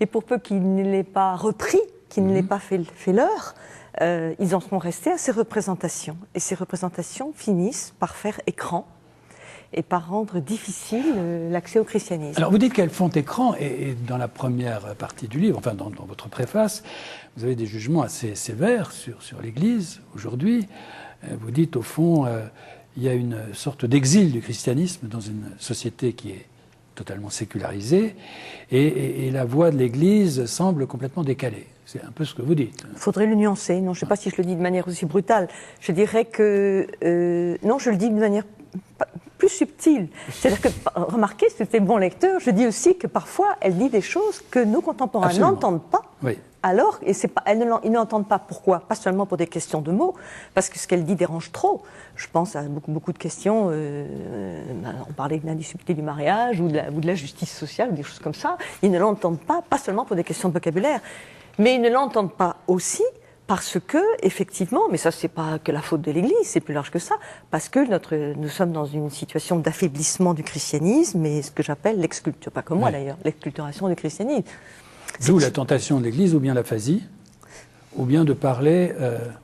et pour peu qu'ils ne l'aient pas repris, qu'ils ne l'aient pas fait leur, ils en sont restés à ces représentations. Et ces représentations finissent par faire écran et par rendre difficile l'accès au christianisme. Alors vous dites qu'elles font écran, et dans la première partie du livre, enfin dans votre préface, vous avez des jugements assez sévères sur l'Église aujourd'hui. Vous dites au fond, il y a une sorte d'exil du christianisme dans une société qui est totalement sécularisée, et la voix de l'Église semble complètement décalée. C'est un peu ce que vous dites. Il faudrait le nuancer. Non, je ne sais pas si je le dis de manière aussi brutale. Je dirais que... non, je le dis de manière plus subtile. C'est-à-dire que, remarquez, si c'était bon lecteur, je dis aussi que parfois, elle dit des choses que nos contemporains n'entendent pas. Oui. Alors, et ils n'entendent pas. Pourquoi? Pas seulement pour des questions de mots, parce que ce qu'elle dit dérange trop. Je pense à beaucoup de questions. On parlait de l'indissolubilité du mariage ou de la justice sociale, ou des choses comme ça. Ils ne l'entendent pas seulement pour des questions de vocabulaire, mais ils ne l'entendent pas aussi parce que, effectivement, mais ça, c'est pas que la faute de l'Église, c'est plus large que ça, parce que nous sommes dans une situation d'affaiblissement du christianisme et ce que j'appelle l'exculturation, pas comme moi d'ailleurs, l'exculturation du christianisme. D'où la tentation de l'Église, ou bien l'aphasie, ou bien de parler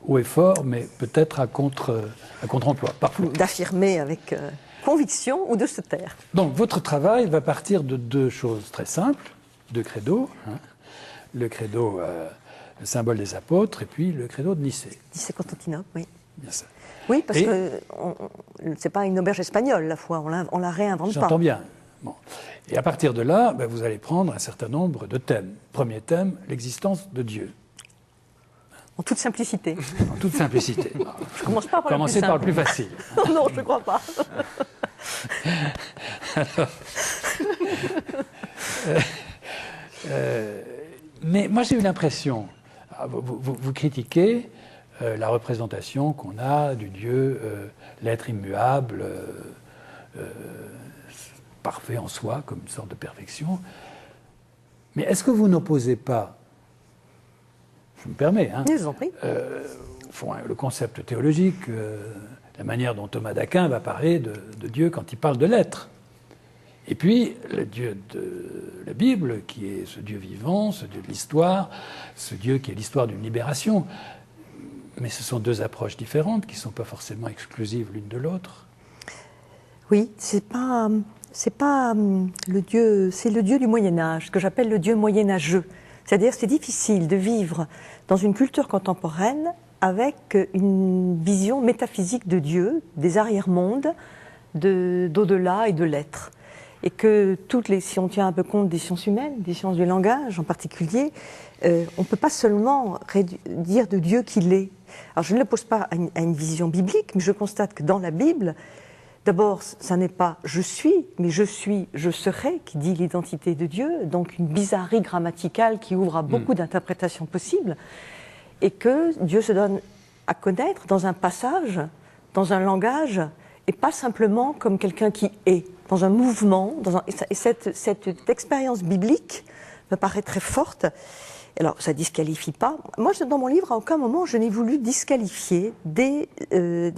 haut et fort, mais peut-être à contre-emploi, parfois. D'affirmer avec conviction ou de se taire. Donc, votre travail va partir de deux choses très simples, deux credos. Le credo, le symbole des apôtres, et puis le credo de Nicée. Nicée-Constantinople, oui. Bien ça. Oui, parce que c'est pas une auberge espagnole, la foi, on la réinvente pas. J'entends bien. Bon. Et à partir de là, vous allez prendre un certain nombre de thèmes. Premier thème, l'existence de Dieu. En toute simplicité. En toute simplicité. Je commence pas par Commencez par le plus facile. Non, je ne crois pas. Mais moi j'ai eu l'impression, vous critiquez la représentation qu'on a du Dieu, l'être immuable, parfait en soi, comme une sorte de perfection. Mais est-ce que vous n'opposez pas, je me permets, Je vous en prie. le concept théologique, la manière dont Thomas d'Aquin va parler de Dieu quand il parle de l'être. Et puis, le Dieu de la Bible, qui est ce Dieu vivant, ce Dieu de l'histoire, ce Dieu qui est l'histoire d'une libération. Mais ce sont deux approches différentes, qui ne sont pas forcément exclusives l'une de l'autre. Oui, c'est pas le Dieu, c'est le Dieu du Moyen-Âge, ce que j'appelle le Dieu moyenâgeux. C'est-à-dire, c'est difficile de vivre dans une culture contemporaine avec une vision métaphysique de Dieu, des arrière-mondes, d'au-delà et de l'être. et que si on tient un peu compte des sciences humaines, des sciences du langage en particulier, on ne peut pas seulement dire de Dieu qu'il est. Alors je ne l'oppose pas à une vision biblique, mais je constate que dans la Bible, d'abord, ça n'est pas « je suis », mais « je suis, je serai » qui dit l'identité de Dieu, donc une bizarrerie grammaticale qui ouvre à beaucoup d'interprétations possibles, et que Dieu se donne à connaître dans un passage, dans un langage, et pas simplement comme quelqu'un qui est, dans un mouvement. Et cette expérience biblique me paraît très forte. Alors, ça ne disqualifie pas. Moi, dans mon livre, à aucun moment, je n'ai voulu disqualifier des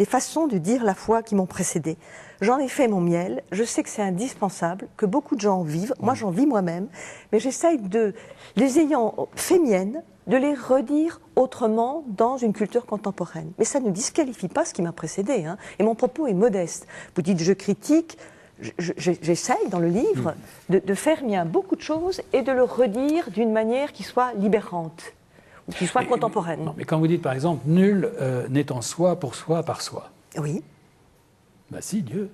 façons de dire la foi qui m'ont précédé. J'en ai fait mon miel. Je sais que c'est indispensable, que beaucoup de gens vivent. Moi, j'en vis moi-même. Mais j'essaye les ayant fait miennes, de les redire autrement dans une culture contemporaine. Mais ça ne disqualifie pas ce qui m'a précédé. Hein. Et mon propos est modeste. Vous dites, je critique. J'essaye dans le livre de faire mien beaucoup de choses et de le redire d'une manière qui soit libérante, ou qui soit contemporaine. Non, mais quand vous dites par exemple, nul n'est en soi, pour soi, par soi. Oui. Ben si, Dieu.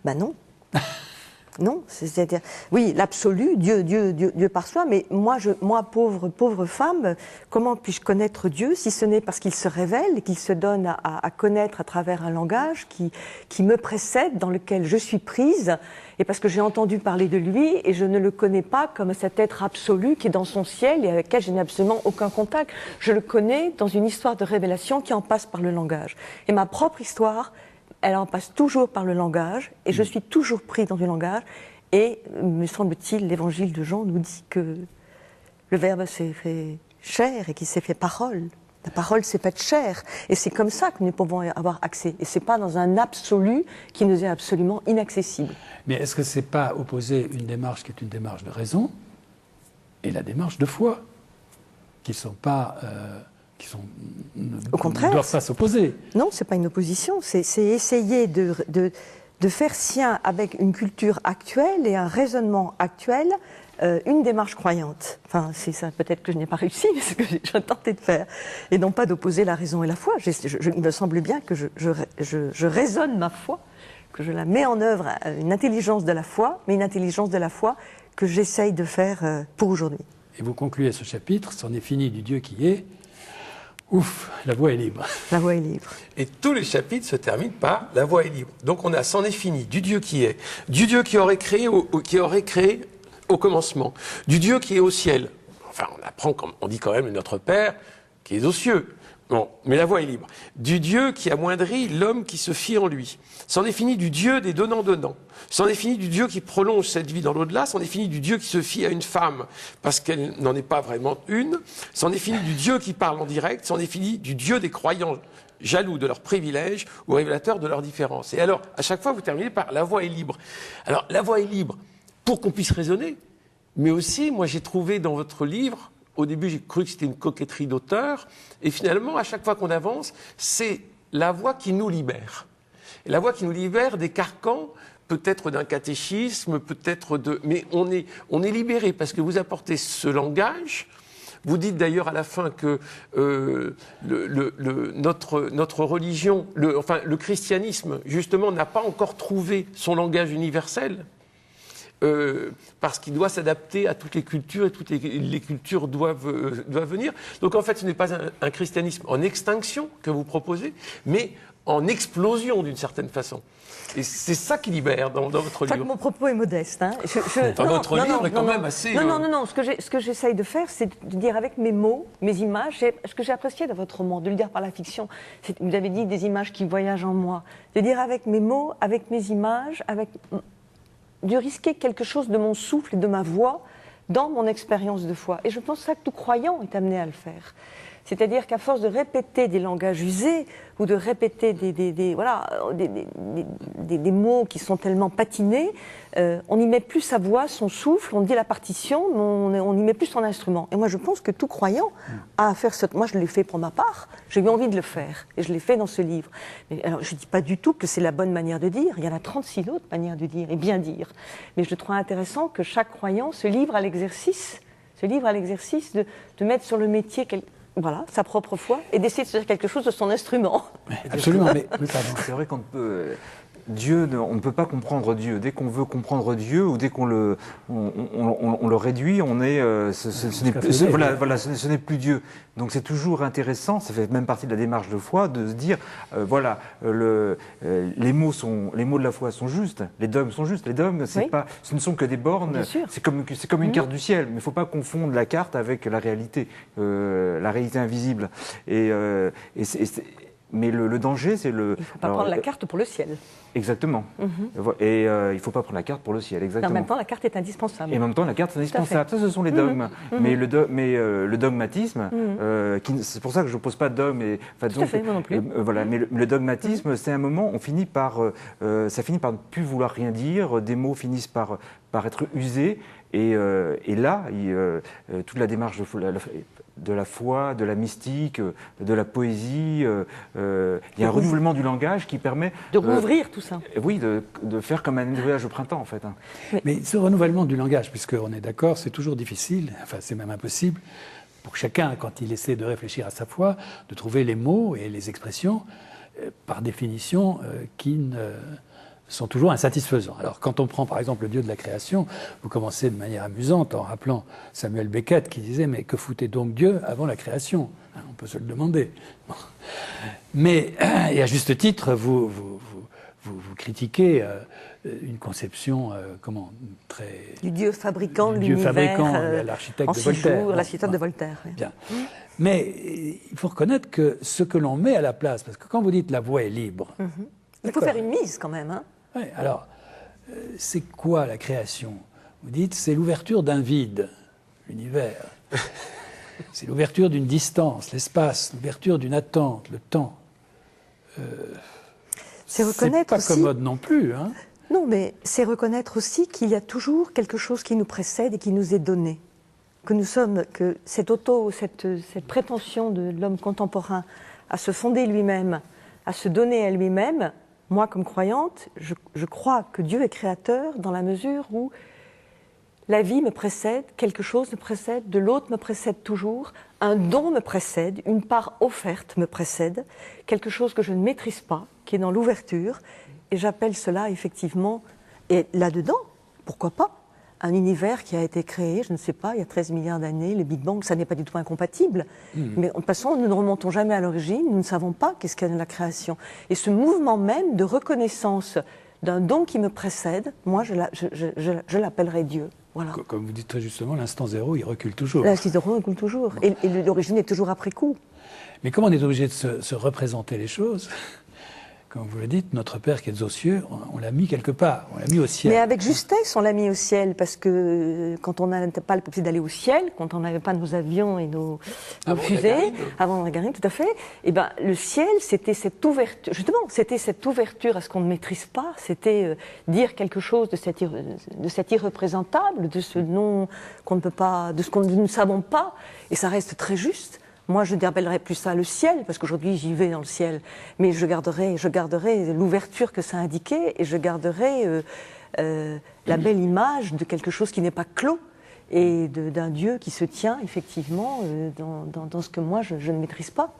Ben non. Non, c'est-à-dire, oui, l'absolu, Dieu par soi, mais moi, pauvre femme, comment puis-je connaître Dieu si ce n'est parce qu'il se révèle et qu'il se donne à connaître à travers un langage qui me précède, dans lequel je suis prise, et parce que j'ai entendu parler de lui et je ne le connais pas comme cet être absolu qui est dans son ciel et avec lequel je n'ai absolument aucun contact. Je le connais dans une histoire de révélation qui en passe par le langage. Et ma propre histoire, elle en passe toujours par le langage, et je suis toujours pris dans du langage. Et, me semble-t-il, l'évangile de Jean nous dit que le Verbe s'est fait chair et qu'il s'est fait parole. La parole s'est faite chair. Et c'est comme ça que nous pouvons avoir accès. Et ce n'est pas dans un absolu qui nous est absolument inaccessible. Mais est-ce que ce n'est pas opposer une démarche qui est une démarche de raison et la démarche de foi, qui ne sont pas... Au contraire, ne doivent pas s'opposer. Non, ce n'est pas une opposition, c'est essayer de faire sien avec une culture actuelle et un raisonnement actuel une démarche croyante. Enfin, c'est ça, peut-être que je n'ai pas réussi, mais c'est ce que j'ai tenté de faire. Et non pas d'opposer la raison et la foi. Il me semble bien que je raisonne ma foi, que je la mets en œuvre, une intelligence de la foi, mais une intelligence de la foi que j'essaye de faire pour aujourd'hui. Et vous concluez ce chapitre, c'en est fini du Dieu qui est. Ouf, la voie est libre. La voie est libre. Et tous les chapitres se terminent par la voie est libre. Donc on a c'en est fini du Dieu qui est, du Dieu qui aurait créé au commencement, du Dieu qui est au ciel. Enfin, on apprend, on dit quand même notre Père qui est aux cieux. Bon, mais la voie est libre. Du Dieu qui amoindrit l'homme qui se fie en lui. C'en est fini du Dieu des donnants-donnants. C'en est fini du Dieu qui prolonge cette vie dans l'au-delà. C'en est fini du Dieu qui se fie à une femme parce qu'elle n'en est pas vraiment une. C'en est fini du Dieu qui parle en direct. C'en est fini du Dieu des croyants jaloux de leurs privilèges ou révélateurs de leurs différences. Et alors, à chaque fois, vous terminez par la voie est libre. Alors, la voie est libre pour qu'on puisse raisonner. Mais aussi, moi, j'ai trouvé dans votre livre... Au début, j'ai cru que c'était une coquetterie d'auteur. Et finalement, à chaque fois qu'on avance, c'est la voie qui nous libère. Et la voie qui nous libère des carcans, peut-être d'un catéchisme, peut-être de... Mais on est libéré parce que vous apportez ce langage. Vous dites d'ailleurs à la fin que notre religion, le christianisme, justement, n'a pas encore trouvé son langage universel. Parce qu'il doit s'adapter à toutes les cultures et toutes les cultures doivent venir. Donc en fait, ce n'est pas un christianisme en extinction que vous proposez, mais en explosion d'une certaine façon. Et c'est ça qui libère dans votre livre. Mon propos est modeste. Hein. Votre livre est quand même assez... Non. Ce que j'essaye de faire, c'est de dire avec mes mots, mes images, ce que j'ai apprécié de votre roman, de le dire par la fiction. Vous avez dit des images qui voyagent en moi. De dire avec mes mots, avec mes images, de risquer quelque chose de mon souffle et de ma voix dans mon expérience de foi. Et je pense que tout croyant est amené à le faire. C'est-à-dire qu'à force de répéter des langages usés ou de répéter des mots qui sont tellement patinés, on n'y met plus sa voix, son souffle, on dit la partition, mais on n'y met plus son instrument. Et moi, je pense que tout croyant a à faire ça. Moi, je l'ai fait pour ma part, j'ai eu envie de le faire, et je l'ai fait dans ce livre. Mais, alors, je ne dis pas du tout que c'est la bonne manière de dire, il y en a 36 autres manières de dire, et bien dire. Mais je trouve intéressant que chaque croyant se livre à l'exercice de mettre sur le métier sa propre foi, et d'essayer de se faire quelque chose de son instrument. Absolument, mais c'est vrai qu'on ne peut... Dieu, on ne peut pas comprendre Dieu. Dès qu'on veut comprendre Dieu ou dès qu'on le réduit, ce n'est plus Dieu. Donc c'est toujours intéressant, ça fait même partie de la démarche de foi, de se dire, les mots de la foi sont justes, les dogmes sont justes. Les dogmes, ce ne sont que des bornes, c'est comme une carte du ciel, mais il ne faut pas confondre la carte avec la réalité invisible. Mais le danger, c'est le... Il ne faut pas prendre la carte pour le ciel. Exactement. Et il ne faut pas prendre la carte pour le ciel, exactement. En même temps, la carte est indispensable. Et en même temps, la carte est indispensable. Ça, ce sont les dogmes. Mais le dogmatisme, c'est pour ça que je n'oppose pas de dogme. Tout à fait, moi non plus. Mais le dogmatisme, c'est un moment, ça finit par ne plus vouloir rien dire, des mots finissent par être usés. Et là, toute la démarche de la foi, de la mystique, de la poésie, il y a un renouvellement du langage qui permet... De rouvrir tout ça. Oui, de faire comme un nettoyage au printemps, en fait. Mais ce renouvellement du langage, puisqu'on est d'accord, c'est toujours difficile, enfin c'est même impossible, pour chacun, quand il essaie de réfléchir à sa foi, de trouver les mots et les expressions, par définition, qui sont toujours insatisfaisants. Alors, quand on prend, par exemple, le Dieu de la création, vous commencez de manière amusante en rappelant Samuel Beckett qui disait « Mais que foutait donc Dieu avant la création ?» On peut se le demander. Bon. Mais, et à juste titre, vous critiquez une conception, très... Du Dieu fabricant de l'univers, l'architecte de Voltaire. L'architecte de Voltaire. Oui. Bien. Mais il faut reconnaître que ce que l'on met à la place, parce que quand vous dites « la voie est libre », il faut faire une mise quand même. Hein. Oui, alors, c'est quoi la création? Vous dites, c'est l'ouverture d'un vide, l'univers. C'est l'ouverture d'une distance, l'espace, l'ouverture d'une attente, le temps. C'est reconnaître pas aussi... commode non plus. Hein. Non, mais c'est reconnaître aussi qu'il y a toujours quelque chose qui nous précède et qui nous est donné. Que cette prétention de l'homme contemporain à se fonder lui-même, à se donner à lui-même, moi, comme croyante, je crois que Dieu est créateur dans la mesure où la vie me précède, quelque chose me précède, de l'autre me précède toujours, un don me précède, une part offerte me précède, quelque chose que je ne maîtrise pas, qui est dans l'ouverture, et j'appelle cela effectivement, et là-dedans, pourquoi pas, un univers qui a été créé, je ne sais pas, il y a 13 milliards d'années, le Big Bang, ça n'est pas du tout incompatible. Mais en passant, nous ne remontons jamais à l'origine, nous ne savons pas qu'est-ce qu'est la création. Et ce mouvement même de reconnaissance d'un don qui me précède, moi, je l'appellerai Dieu. Voilà. Comme vous dites très justement, l'instant zéro, il recule toujours. L'instant zéro recule toujours. Et l'origine est toujours après coup. Mais comme on est obligé de se représenter les choses... Comme vous le dites, notre Père qui est aux cieux, on l'a mis quelque part, on l'a mis au ciel. Mais avec justesse, on l'a mis au ciel, parce que quand on n'avait pas la possibilité d'aller au ciel, quand on n'avait pas nos avions et nos fusées, avant la Garine, tout à fait, et ben, le ciel, c'était cette ouverture, justement, c'était cette ouverture à ce qu'on ne maîtrise pas, c'était dire quelque chose de cet irreprésentable, de ce non qu'on ne peut pas, de ce que nous ne savons pas, et ça reste très juste. Moi, je n'appellerais plus ça le ciel, parce qu'aujourd'hui, j'y vais dans le ciel. Mais je garderai l'ouverture que ça indiquait, et je garderai la belle image de quelque chose qui n'est pas clos, et d'un Dieu qui se tient, effectivement, dans ce que moi, je ne maîtrise pas.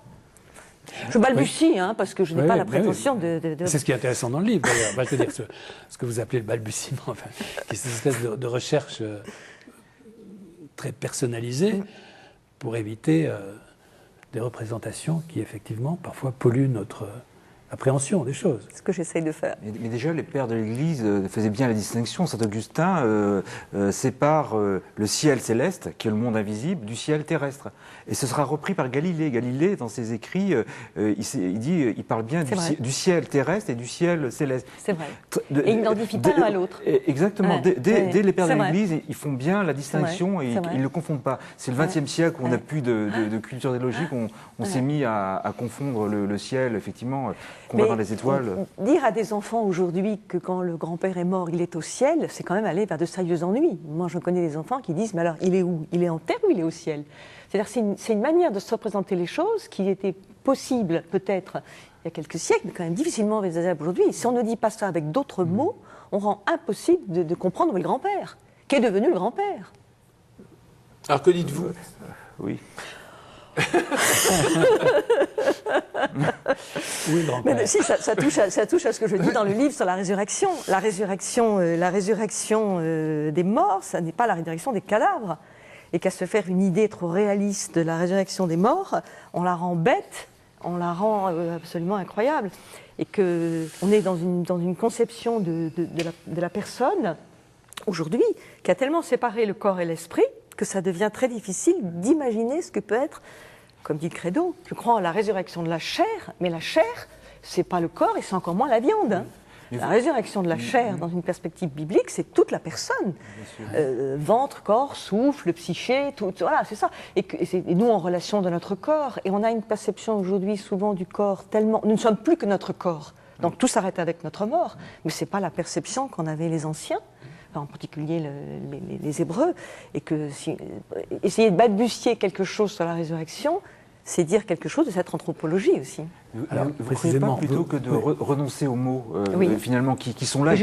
Je balbutie, parce que je n'ai pas la prétention de... C'est ce qui est intéressant dans le livre, d'ailleurs. Je veux dire, ce que vous appelez le balbutiement, enfin, qui est cette espèce de recherche très personnalisée pour éviter... des représentations qui, effectivement, parfois polluent notre appréhension des choses. C'est ce que j'essaye de faire. Mais déjà, les pères de l'Église faisaient bien la distinction. Saint Augustin sépare le ciel céleste, qui est le monde invisible, du ciel terrestre. Et ce sera repris par Galilée. Galilée, dans ses écrits, il parle bien du ciel terrestre et du ciel céleste. C'est vrai. Et il n'identifie pas l'un à l'autre. Exactement. Dès les pères de l'Église, ils font bien la distinction et ils ne le confondent pas. C'est le XXe siècle où on n'a plus de culture théologique, on s'est mis à confondre le ciel, effectivement, qu'on va dans les étoiles. Dire à des enfants aujourd'hui que quand le grand-père est mort, il est au ciel, c'est quand même aller vers de sérieux ennuis. Moi, je connais des enfants qui disent, mais alors, il est où? Il est en terre ou il est au ciel? C'est-à-dire, c'est une manière de se représenter les choses qui était possible, peut-être, il y a quelques siècles, mais quand même difficilement envisageable aujourd'hui. Si on ne dit pas ça avec d'autres mots, on rend impossible de comprendre où est le grand-père. Qu'est devenu le grand-père? Alors, que dites-vous? Oui. Oui, grand-père. Mais si, ça touche à ce que je dis dans le livre sur la résurrection. La résurrection des morts, ça n'est pas la résurrection des cadavres. Et qu'à se faire une idée trop réaliste de la résurrection des morts, on la rend bête, on la rend absolument incroyable. Et qu'on est dans une conception de la personne, aujourd'hui, qui a tellement séparé le corps et l'esprit, que ça devient très difficile d'imaginer ce que peut être, comme dit le Credo, je crois en la résurrection de la chair, mais la chair, c'est pas le corps et c'est encore moins la viande. Hein. La résurrection de la chair, dans une perspective biblique, c'est toute la personne. Ventre, corps, souffle, psyché, tout, voilà, c'est ça. Et nous, en relation de notre corps, et on a une perception aujourd'hui souvent du corps tellement... Nous ne sommes plus que notre corps, donc tout s'arrête avec notre mort, mais ce n'est pas la perception qu'en avaient les anciens, en particulier les Hébreux, et que essayer de balbutier quelque chose sur la résurrection, c'est dire quelque chose de cette anthropologie aussi. Alors, vous ne croyez pas plutôt que de renoncer aux mots finalement qui sont là et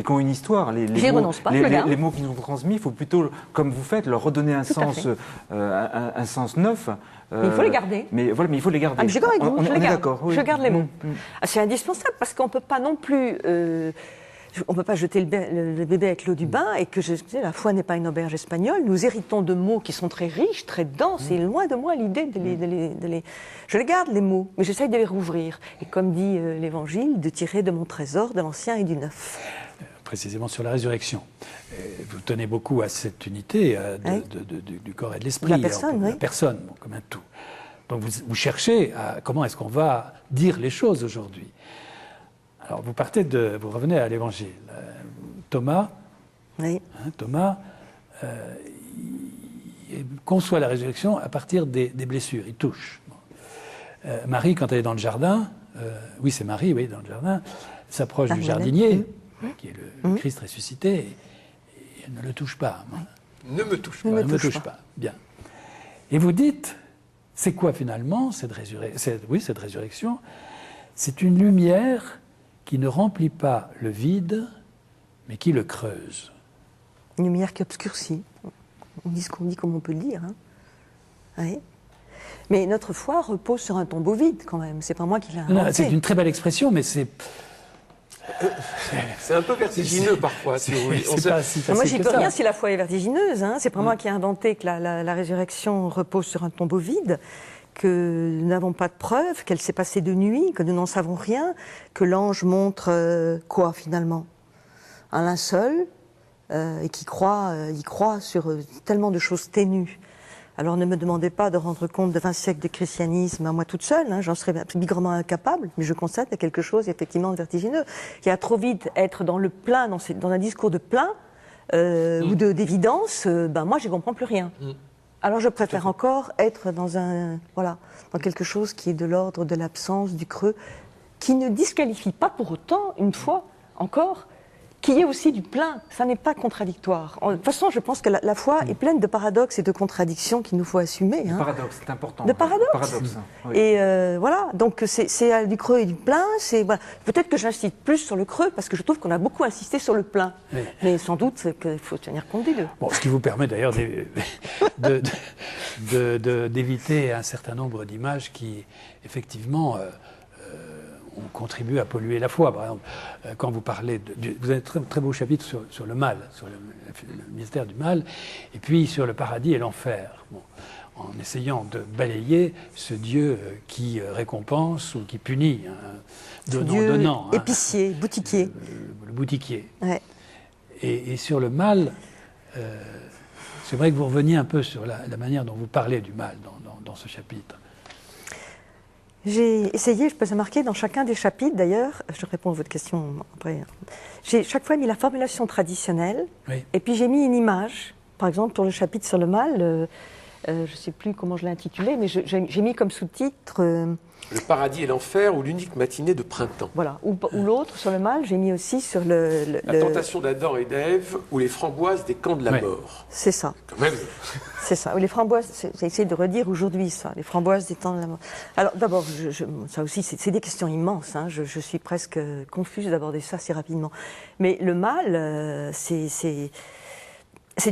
qui ont une histoire. Les mots qui nous ont transmis, il faut plutôt, comme vous faites, leur redonner un sens neuf. Mais il faut les garder. Mais il faut les garder. Ah, mais je suis d'accord avec vous, je les garde. D'accord, oui. Je garde les mots. C'est indispensable parce qu'on ne peut pas non plus... on ne peut pas jeter le bébé avec l'eau du bain et que la foi n'est pas une auberge espagnole. Nous héritons de mots qui sont très riches, très denses, et loin de moi l'idée de les... Je les garde, les mots, mais j'essaye de les rouvrir. Et comme dit l'Évangile, de tirer de mon trésor de l'ancien et du neuf. Précisément sur la résurrection. Vous tenez beaucoup à cette unité du corps et de l'esprit. La personne, La personne, comme un tout. Donc vous cherchez à comment est-ce qu'on va dire les choses aujourd'hui. Alors vous revenez à l'Évangile. Thomas, Thomas il conçoit la résurrection à partir des blessures, il touche. Marie, quand elle est dans le jardin, c'est Marie, dans le jardin, s'approche du jardinier, qui est le Christ ressuscité, et elle ne le touche pas. Ne me touche pas. Ne me touche pas. Bien. Et vous dites, c'est quoi finalement cette résurrection? C'est une lumière qui ne remplit pas le vide, mais qui le creuse. Une lumière qui obscurcit. On dit ce qu'on dit comme on peut le dire. Hein. Oui. Mais notre foi repose sur un tombeau vide, quand même. C'est pas moi qui l'ai inventé. C'est une très belle expression, mais c'est... C'est un peu vertigineux parfois. Si vous voulez. Moi, j'y peux rien si la foi est vertigineuse. Hein. C'est pas moi qui ai inventé que la résurrection repose sur un tombeau vide, que nous n'avons pas de preuves, qu'elle s'est passée de nuit, que nous n'en savons rien, que l'ange montre quoi finalement? Un linceul, et qui il croit sur tellement de choses ténues. Alors ne me demandez pas de rendre compte de 20 siècles de christianisme à moi toute seule, hein, j'en serais bigrement incapable, mais je constate qu'il y a quelque chose effectivement de vertigineux. Il y a trop vite être dans le plein, dans un discours de plein, ou d'évidence, moi je ne comprends plus rien. Alors je préfère encore être dans quelque chose qui est de l'ordre de l'absence, du creux, qui ne disqualifie pas pour autant, une fois encore, qu'il y ait aussi du plein. Ça n'est pas contradictoire. De toute façon, je pense que la foi est pleine de paradoxes et de contradictions qu'il nous faut assumer. Hein. Paradoxe, c'est important. De paradoxes. Oui. Et donc c'est du creux et du plein. Peut-être que j'insiste plus sur le creux parce que je trouve qu'on a beaucoup insisté sur le plein. Oui. Mais sans doute qu'il faut tenir compte des deux. Bon, ce qui vous permet d'ailleurs d'éviter un certain nombre d'images qui, effectivement, ont contribué à polluer la foi. Par exemple, quand vous parlez vous avez un très, très beau chapitre sur le mal, sur le mystère du mal, et puis sur le paradis et l'enfer. Bon, en essayant de balayer ce Dieu qui récompense ou qui punit, donnant. Épicier, boutiquier. Le boutiquier. Ouais. Et sur le mal, c'est vrai que vous reveniez un peu sur la manière dont vous parlez du mal dans ce chapitre. J'ai essayé, je peux le marquer dans chacun des chapitres d'ailleurs, je réponds à votre question après. J'ai chaque fois mis la formulation traditionnelle, et puis j'ai mis une image. Par exemple, pour le chapitre sur le mal, je ne sais plus comment je l'ai intitulé, mais j'ai mis comme sous-titre... Le paradis et l'enfer ou l'unique matinée de printemps. Voilà, ou l'autre sur le mal, j'ai mis aussi sur la tentation d'Adam et d'Ève ou les framboises des camps de la mort. C'est ça. Quand même. C'est ça. Ou les framboises, j'ai essayé de redire aujourd'hui ça, les framboises des temps de la mort. Alors d'abord, ça aussi, c'est des questions immenses. Hein. Je suis presque confuse d'aborder ça si rapidement. Mais le mal, c'est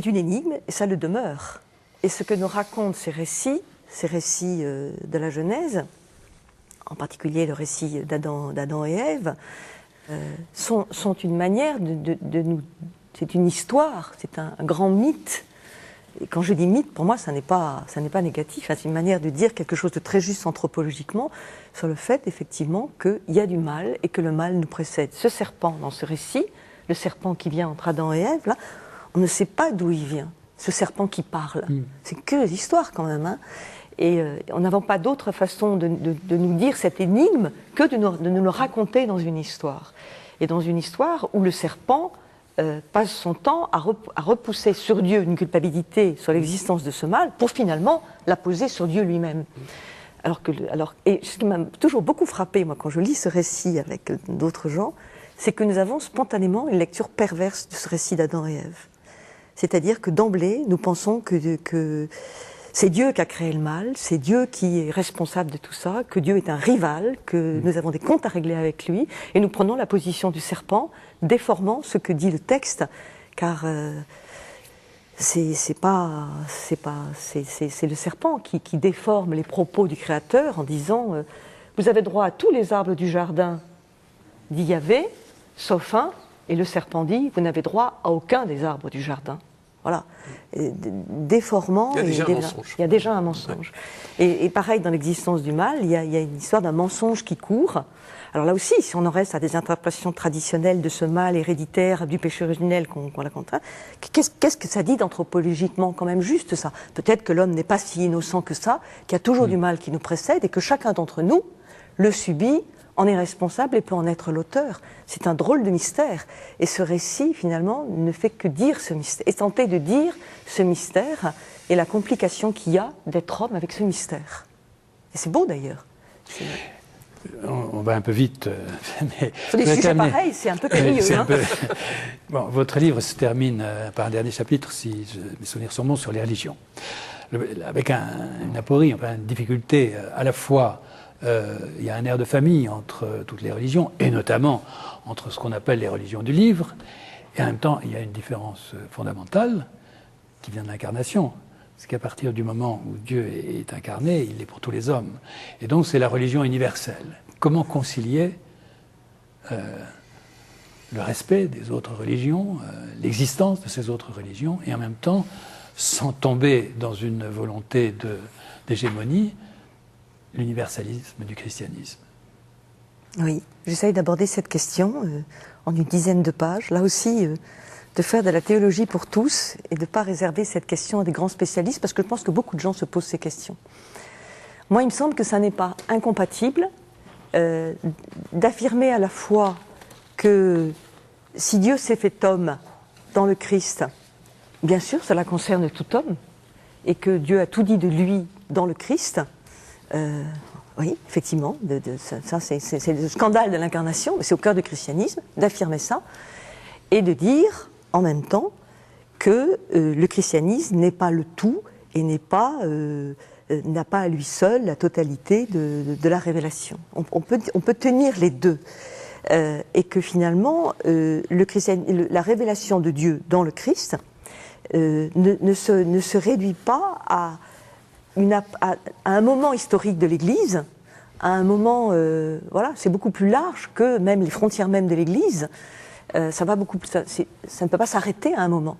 une énigme et ça le demeure. Et ce que nous racontent ces récits de la Genèse, en particulier le récit d'Adam et Ève, sont une manière de nous... C'est une histoire, c'est un grand mythe. Et quand je dis mythe, pour moi, ça n'est pas négatif. C'est une manière de dire quelque chose de très juste anthropologiquement sur le fait, effectivement, qu'il y a du mal et que le mal nous précède. Ce serpent, dans ce récit, le serpent qui vient entre Adam et Ève, là, on ne sait pas d'où il vient. Ce serpent qui parle. C'est que des histoires, quand même. Hein. Et on n'a pas d'autre façon de nous dire cette énigme que de nous le raconter dans une histoire. Et dans une histoire où le serpent passe son temps à repousser sur Dieu une culpabilité sur l'existence de ce mal pour finalement la poser sur Dieu lui-même. Et ce qui m'a toujours beaucoup frappé, moi, quand je lis ce récit avec d'autres gens, c'est que nous avons spontanément une lecture perverse de ce récit d'Adam et Ève. C'est-à-dire que d'emblée, nous pensons que c'est Dieu qui a créé le mal, c'est Dieu qui est responsable de tout ça, que Dieu est un rival, que nous avons des comptes à régler avec lui, et nous prenons la position du serpent, déformant ce que dit le texte, car c'est le serpent qui déforme les propos du Créateur en disant vous avez droit à tous les arbres du jardin, dit Yahvé, sauf un, et le serpent dit vous n'avez droit à aucun des arbres du jardin. Voilà, déformant. Il y a déjà un mensonge. Il y a déjà un mensonge. Ouais. Et pareil, dans l'existence du mal, il y a une histoire d'un mensonge qui court. Alors là aussi, si on en reste à des interprétations traditionnelles de ce mal héréditaire, du péché originel qu'on a contraint, qu'est-ce que ça dit d'anthropologiquement quand même juste ça? Peut-être que l'homme n'est pas si innocent que ça, qu'il y a toujours du mal qui nous précède et que chacun d'entre nous le subit, en est responsable et peut en être l'auteur. C'est un drôle de mystère. Et ce récit, finalement, ne fait que dire ce mystère, et tenter de dire ce mystère et la complication qu'il y a d'être homme avec ce mystère. Et c'est beau, d'ailleurs. On va un peu vite. Mais sur des sujets pareils, c'est un peu périlleux. Bon, votre livre se termine par un dernier chapitre, si mes souvenirs sont bons, sur les religions. Avec une aporie, enfin une difficulté à la fois. Il y a un air de famille entre toutes les religions, et notamment entre ce qu'on appelle les religions du livre, et en même temps, il y a une différence fondamentale qui vient de l'incarnation. C'est qu'à partir du moment où Dieu est incarné, il est pour tous les hommes. Et donc, c'est la religion universelle. Comment concilier le respect des autres religions, l'existence de ces autres religions, et en même temps, sans tomber dans une volonté d'hégémonie, l'universalisme du christianisme. Oui, j'essaye d'aborder cette question en une dizaine de pages. Là aussi, de faire de la théologie pour tous et de ne pas réserver cette question à des grands spécialistes, parce que je pense que beaucoup de gens se posent ces questions. Moi, il me semble que ça n'est pas incompatible d'affirmer à la fois que si Dieu s'est fait homme dans le Christ, bien sûr, cela concerne tout homme, et que Dieu a tout dit de lui dans le Christ. Oui, effectivement, ça c'est le scandale de l'incarnation, mais c'est au cœur du christianisme d'affirmer ça et de dire en même temps que le christianisme n'est pas le tout et n'a pas à lui seul la totalité de la révélation. On peut tenir les deux et que finalement la révélation de Dieu dans le Christ ne se réduit pas à un moment historique de l'Église, à un moment, voilà, c'est beaucoup plus large que même les frontières même de l'Église. Ça ne peut pas s'arrêter à un moment.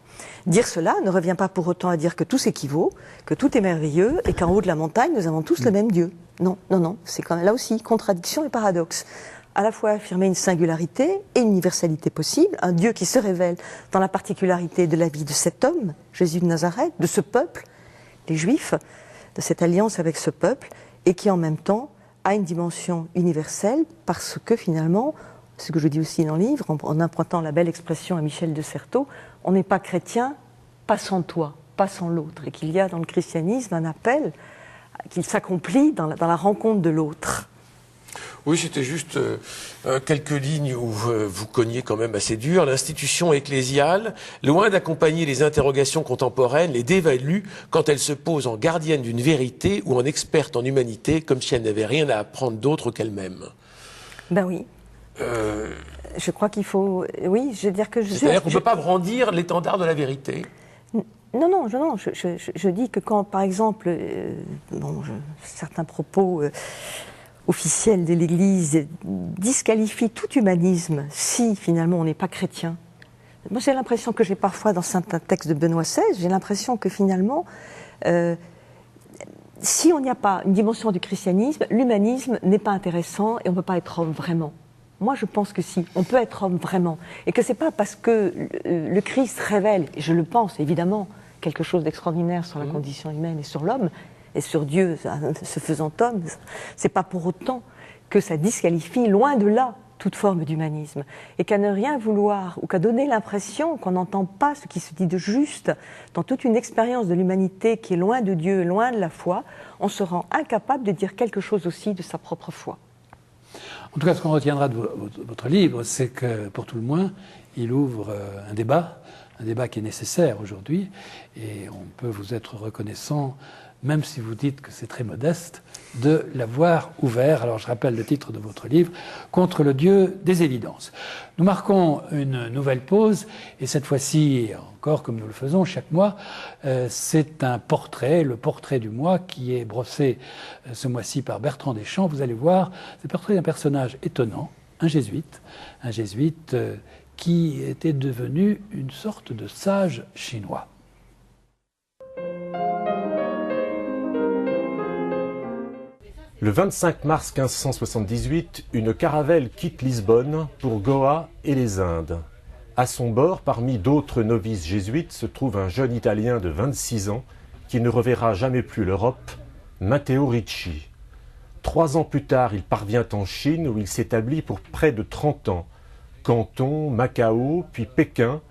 Dire cela ne revient pas pour autant à dire que tout s'équivaut, que tout est merveilleux et qu'en haut de la montagne nous avons tous le même Dieu. Non, c'est quand même là aussi contradiction et paradoxe. À la fois affirmer une singularité et une universalité possible, un Dieu qui se révèle dans la particularité de la vie de cet homme, Jésus de Nazareth, de ce peuple, les Juifs, de cette alliance avec ce peuple, et qui en même temps a une dimension universelle, parce que finalement, ce que je dis aussi dans le livre, en empruntant la belle expression à Michel de Certeau, on n'est pas chrétien, pas sans toi, pas sans l'autre, et qu'il y a dans le christianisme un appel qu'il s'accomplit dans la rencontre de l'autre. Oui, c'était juste quelques lignes où vous cogniez quand même assez dur. L'institution ecclésiale, loin d'accompagner les interrogations contemporaines, les dévalue quand elle se pose en gardienne d'une vérité ou en experte en humanité, comme si elle n'avait rien à apprendre d'autre qu'elle-même. Ben oui. Je crois qu'il faut... Oui, je veux dire que... C'est-à-dire qu'on ne peut pas brandir l'étendard de la vérité. Non, je dis que quand, par exemple, certains propos... officielle de l'Église disqualifie tout humanisme si finalement on n'est pas chrétien. Moi j'ai l'impression que j'ai parfois dans certains textes de Benoît XVI, j'ai l'impression que finalement si on n'y a pas une dimension du christianisme, l'humanisme n'est pas intéressant et on ne peut pas être homme vraiment. Moi je pense que si, on peut être homme vraiment. Et que ce n'est pas parce que le Christ révèle, et je le pense évidemment, quelque chose d'extraordinaire sur la condition humaine et sur l'homme, et sur Dieu se faisant homme, c'est pas pour autant que ça disqualifie, loin de là, toute forme d'humanisme. Et qu'à ne rien vouloir, ou qu'à donner l'impression qu'on n'entend pas ce qui se dit de juste, dans toute une expérience de l'humanité qui est loin de Dieu, loin de la foi, on se rend incapable de dire quelque chose aussi de sa propre foi. En tout cas, ce qu'on retiendra de votre livre, c'est que, pour tout le moins, il ouvre un débat qui est nécessaire aujourd'hui, et on peut vous être reconnaissant, même si vous dites que c'est très modeste, de l'avoir ouvert. Alors je rappelle le titre de votre livre, « Contre le Dieu des évidences ». Nous marquons une nouvelle pause, et cette fois-ci, encore comme nous le faisons chaque mois, c'est un portrait, le portrait du mois, qui est brossé ce mois-ci par Bertrand Deschamps. Vous allez voir, c'est le portrait d'un personnage étonnant, un jésuite qui était devenu une sorte de sage chinois. Le 25 mars 1578, une caravelle quitte Lisbonne pour Goa et les Indes. À son bord, parmi d'autres novices jésuites, se trouve un jeune Italien de 26 ans qui ne reverra jamais plus l'Europe, Matteo Ricci. 3 ans plus tard, il parvient en Chine où il s'établit pour près de 30 ans. Canton, Macao, puis Pékin,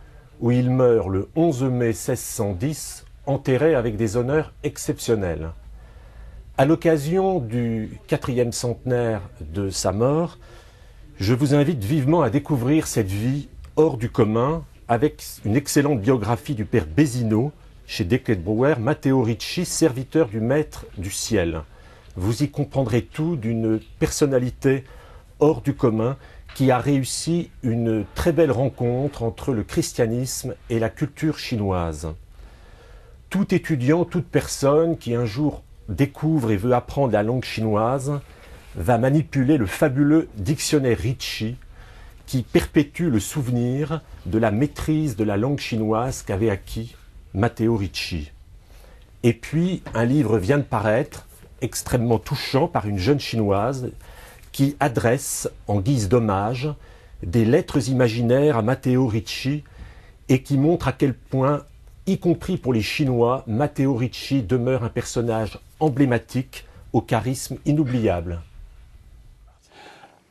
où il meurt le 11 mai 1610, enterré avec des honneurs exceptionnels. À l'occasion du 4e centenaire de sa mort, je vous invite vivement à découvrir cette vie hors du commun avec une excellente biographie du père Bézineau chez Desclés de Brouwer, Matteo Ricci, serviteur du Maître du Ciel. Vous y comprendrez tout d'une personnalité hors du commun qui a réussi une très belle rencontre entre le christianisme et la culture chinoise. Tout étudiant, toute personne qui un jour découvre et veut apprendre la langue chinoise va manipuler le fabuleux dictionnaire Ricci qui perpétue le souvenir de la maîtrise de la langue chinoise qu'avait acquis Matteo Ricci. Et puis, un livre vient de paraître, extrêmement touchant, par une jeune chinoise qui adresse, en guise d'hommage, des lettres imaginaires à Matteo Ricci et qui montre à quel point, y compris pour les Chinois, Matteo Ricci demeure un personnage emblématique au charisme inoubliable.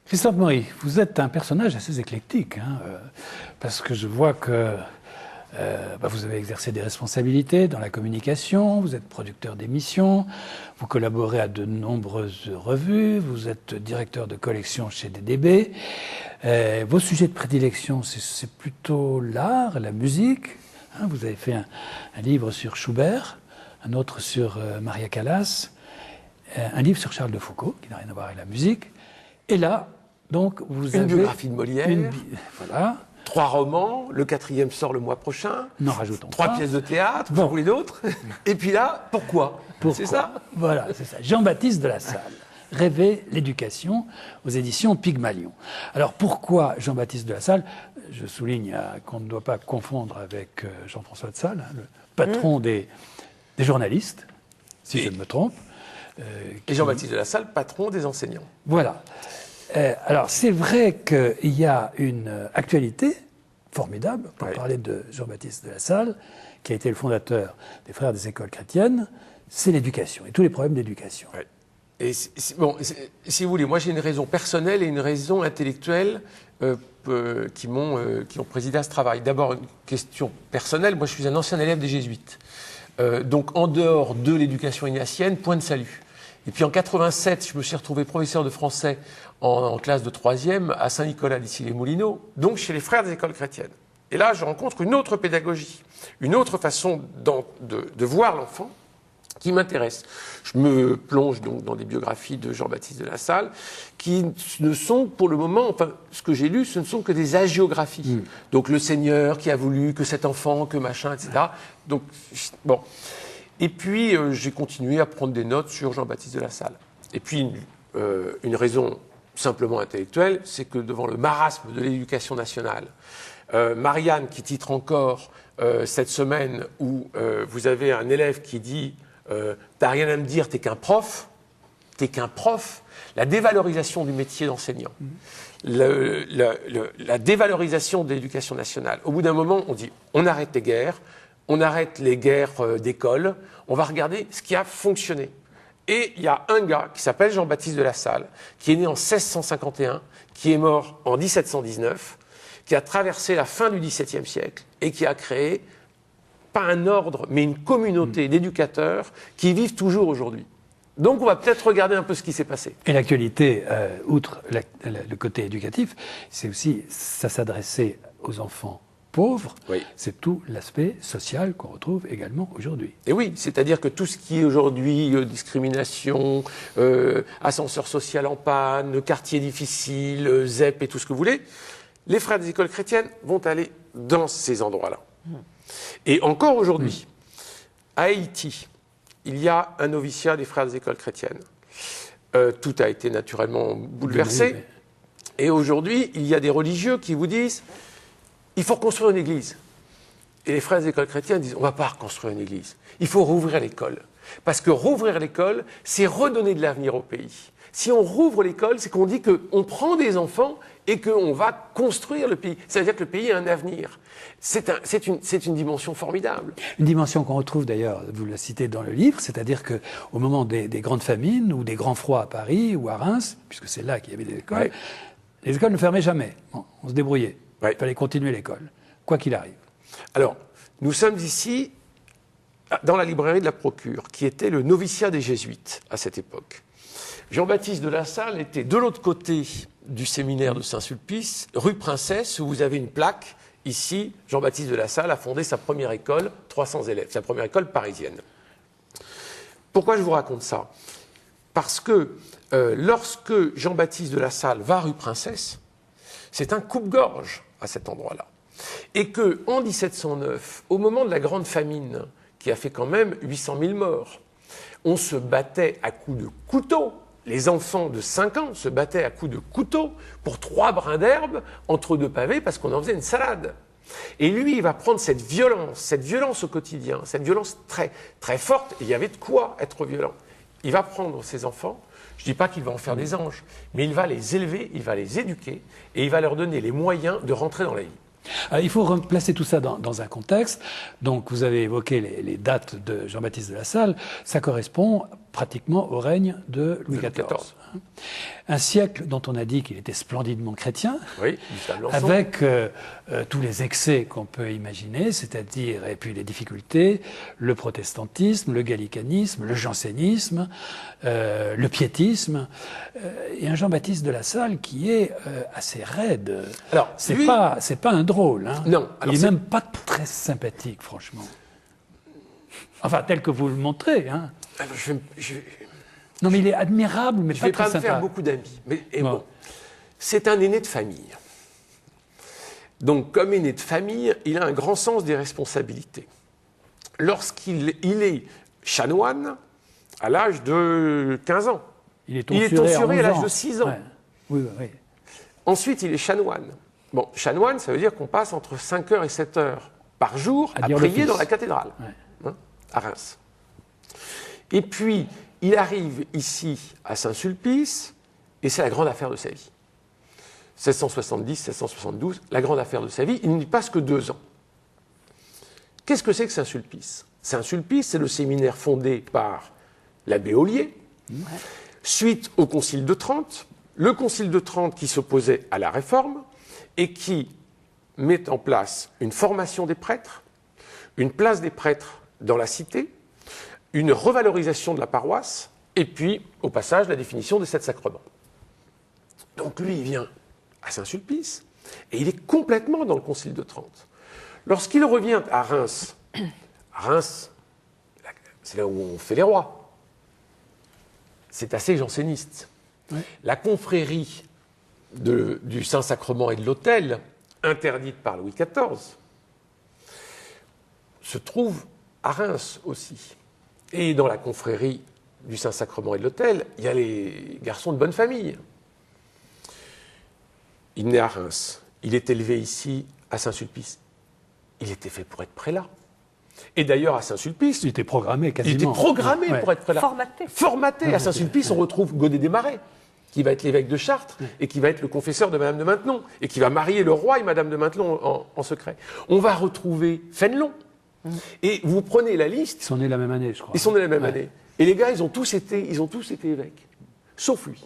Christophe Maury, vous êtes un personnage assez éclectique, parce que je vois que vous avez exercé des responsabilités dans la communication, vous êtes producteur d'émissions, vous collaborez à de nombreuses revues, vous êtes directeur de collection chez DDB. Vos sujets de prédilection, c'est plutôt l'art, la musique. Vous avez fait un livre sur Schubert, un autre sur Maria Callas, un livre sur Charles de Foucault, qui n'a rien à voir avec la musique. Et là, donc, vous avez... Une biographie de Molière. Voilà. 3 romans, le 4e sort le mois prochain. N'en rajoutons 3 pièces de théâtre, vous voulez d'autres. Et puis là, pourquoi c'est ça? Voilà, c'est ça. Jean-Baptiste de La Salle, Rêver l'éducation, aux éditions Pygmalion. Alors pourquoi Jean-Baptiste de La Salle? Je souligne qu'on ne doit pas confondre avec Jean-François de Sales, le patron des journalistes, si je ne me trompe. Et Jean-Baptiste de La Salle, patron des enseignants. Voilà. Alors, c'est vrai qu'il y a une actualité formidable, pour parler de Jean-Baptiste de La Salle, qui a été le fondateur des Frères des Écoles chrétiennes, c'est l'éducation, et tous les problèmes d'éducation. Ouais. Et si vous voulez, moi j'ai une raison personnelle et une raison intellectuelle qui ont présidé à ce travail. D'abord, une question personnelle, moi je suis un ancien élève des Jésuites. Donc en dehors de l'éducation ignatienne, point de salut. Et puis en 87, je me suis retrouvé professeur de français en classe de 3e à Saint-Nicolas d'Issy-les-Moulineaux, donc chez les Frères des Écoles chrétiennes. Et là, je rencontre une autre pédagogie, une autre façon de voir l'enfant qui m'intéresse. Je me plonge donc dans des biographies de Jean-Baptiste de La Salle qui ne sont pour le moment, enfin ce que j'ai lu, ce ne sont que des hagiographies. Donc le Seigneur qui a voulu que cet enfant, que machin, etc. Donc bon. Et puis j'ai continué à prendre des notes sur Jean-Baptiste de La Salle. Et puis une raison simplement intellectuelle, c'est que devant le marasme de l'éducation nationale, Marianne qui titre encore cette semaine où vous avez un élève qui dit t'as rien à me dire, t'es qu'un prof, la dévalorisation du métier d'enseignant, la dévalorisation de l'éducation nationale. Au bout d'un moment, on dit on arrête les guerres, on arrête les guerres d'école, on va regarder ce qui a fonctionné. Et il y a un gars qui s'appelle Jean-Baptiste de La Salle, qui est né en 1651, qui est mort en 1719, qui a traversé la fin du XVIIe siècle et qui a créé, pas un ordre, mais une communauté d'éducateurs qui vivent toujours aujourd'hui. Donc on va peut-être regarder un peu ce qui s'est passé. Et l'actualité, outre le côté éducatif, c'est aussi, ça s'adressait aux enfants pauvres, oui. C'est tout l'aspect social qu'on retrouve également aujourd'hui. Et oui, c'est-à-dire que tout ce qui est aujourd'hui discrimination, ascenseur social en panne, quartier difficile, ZEP et tout ce que vous voulez, les frères des écoles chrétiennes vont aller dans ces endroits-là. Et encore aujourd'hui, à Haïti, il y a un noviciat des frères des écoles chrétiennes. Tout a été naturellement bouleversé. Et aujourd'hui, il y a des religieux qui vous disent il faut reconstruire une église. Et les frères des écoles chrétiennes disent on ne va pas reconstruire une église. Il faut rouvrir l'école. Parce que rouvrir l'école, c'est redonner de l'avenir au pays. Si on rouvre l'école, c'est qu'on dit qu'on prend des enfants et qu'on va construire le pays. C'est-à-dire que le pays a un avenir. C'est une dimension formidable. Une dimension qu'on retrouve d'ailleurs, vous la citez dans le livre, c'est-à-dire qu'au moment des grandes famines ou des grands froids à Paris ou à Reims, puisque c'est là qu'il y avait des écoles, les écoles ne fermaient jamais. Bon, on se débrouillait. Il fallait continuer l'école, quoi qu'il arrive. Alors, nous sommes ici dans la librairie de la Procure, qui était le noviciat des Jésuites à cette époque. Jean-Baptiste de La Salle était de l'autre côté du séminaire de Saint-Sulpice, rue Princesse, où vous avez une plaque. Ici, Jean-Baptiste de La Salle a fondé sa première école, 300 élèves, sa première école parisienne. Pourquoi je vous raconte ça? Parce que lorsque Jean-Baptiste de La Salle va rue Princesse, c'est un coupe-gorge à cet endroit-là. Et qu'en 1709, au moment de la grande famine, qui a fait quand même 800 000 morts, on se battait à coups de couteau. Les enfants de 5 ans se battaient à coups de couteau pour 3 brins d'herbe entre 2 pavés parce qu'on en faisait une salade. Et lui, il va prendre cette violence au quotidien, cette violence très, très forte, et il y avait de quoi être violent. Il va prendre ses enfants, je ne dis pas qu'il va en faire des anges, mais il va les élever, il va les éduquer, et il va leur donner les moyens de rentrer dans la vie. Alors, il faut replacer tout ça dans un contexte. Donc, vous avez évoqué les dates de Jean-Baptiste de La Salle. Ça correspond pratiquement au règne de Louis XIV. Un siècle dont on a dit qu'il était splendidement chrétien, oui, avec tous les excès qu'on peut imaginer, c'est-à-dire, et puis les difficultés, le protestantisme, le gallicanisme, le jansénisme, le piétisme, et un Jean-Baptiste de La Salle qui est assez raide. Alors, c'est pas un drôle, hein. Non. Alors il n'est même pas très sympathique, franchement. Enfin, tel que vous le montrez, hein. Alors, non, mais il est admirable, mais pas très sympa. Je ne vais pas me faire beaucoup d'amis. Mais bon, c'est un aîné de famille. Donc, comme aîné de famille, il a un grand sens des responsabilités. Lorsqu'il est chanoine, à l'âge de 15 ans, il est tonsuré à l'âge de 6 ans. Ouais. Oui. Ensuite, il est chanoine. Bon, chanoine, ça veut dire qu'on passe entre 5 heures et 7 heures par jour à prier dans la cathédrale, à Reims. Et puis, il arrive ici à Saint-Sulpice, et c'est la grande affaire de sa vie. 1670, 1672, la grande affaire de sa vie, il n'y passe que 2 ans. Qu'est-ce que c'est que Saint-Sulpice? Saint-Sulpice, c'est le séminaire fondé par l'abbé Ollier, suite au Concile de Trente, le Concile de Trente qui s'opposait à la Réforme, et qui met en place une formation des prêtres, une place des prêtres dans la cité, une revalorisation de la paroisse, et puis, au passage, la définition des 7 sacrements. Donc lui, il vient à Saint-Sulpice, et il est complètement dans le Concile de Trente. Lorsqu'il revient à Reims, c'est là où on fait les rois. C'est assez janséniste. Ouais. La confrérie du Saint-Sacrement et de l'autel, interdite par Louis XIV, se trouve à Reims aussi. Et dans la confrérie du Saint-Sacrement et de l'Autel, il y a les garçons de bonne famille. Il naît à Reims. Il est élevé ici à Saint-Sulpice. Il était fait pour être prélat. Et d'ailleurs, à Saint-Sulpice... Il était programmé quasiment. Il était programmé pour être prélat. Formaté. À Saint-Sulpice, on retrouve Godet des Marais, qui va être l'évêque de Chartres et qui va être le confesseur de Madame de Maintenon et qui va marier le roi et Madame de Maintenon en secret. On va retrouver Fénelon. Et vous prenez la liste... Ils sont nés la même année, je crois. Ils sont nés la même année. Et les gars, ils ont tous été évêques. Sauf lui.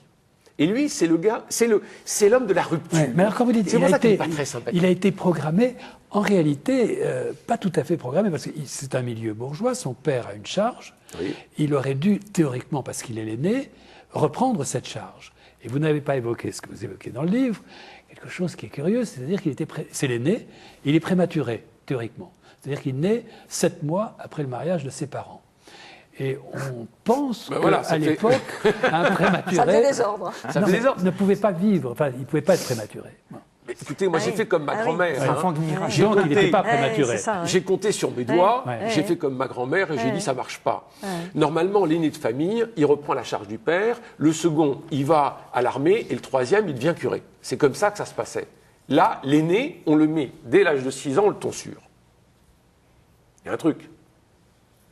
Et lui, c'est le gars, c'est l'homme de la rupture. Ouais, mais alors quand vous dites, c'est pour ça qu'il n'est pas très sympathique. Il a été programmé, en réalité, pas tout à fait programmé, parce que c'est un milieu bourgeois, son père a une charge, Oui. il aurait dû, théoriquement, parce qu'il est l'aîné, reprendre cette charge. Et vous n'avez pas évoqué ce que vous évoquez dans le livre, quelque chose qui est curieux, c'est-à-dire qu'il était c'est l'aîné, il est prématuré, théoriquement. C'est-à-dire qu'il naît 7 mois après le mariage de ses parents. Et on pense qu'à l'époque, un prématuré Ça faisait désordre. ne pouvait pas vivre, enfin, il ne pouvait pas être prématuré. Bon. Mais écoutez, moi j'ai fait comme ma grand-mère. C'est l'enfant du miracle. Donc il n'était pas prématuré. J'ai compté sur mes doigts, j'ai fait comme ma grand-mère et j'ai dit ça marche pas. Normalement, l'aîné de famille, il reprend la charge du père, le second, il va à l'armée et le troisième, il devient curé. C'est comme ça que ça se passait. Là, l'aîné, on le met dès l'âge de 6 ans, on le tonsure. Il y a un truc.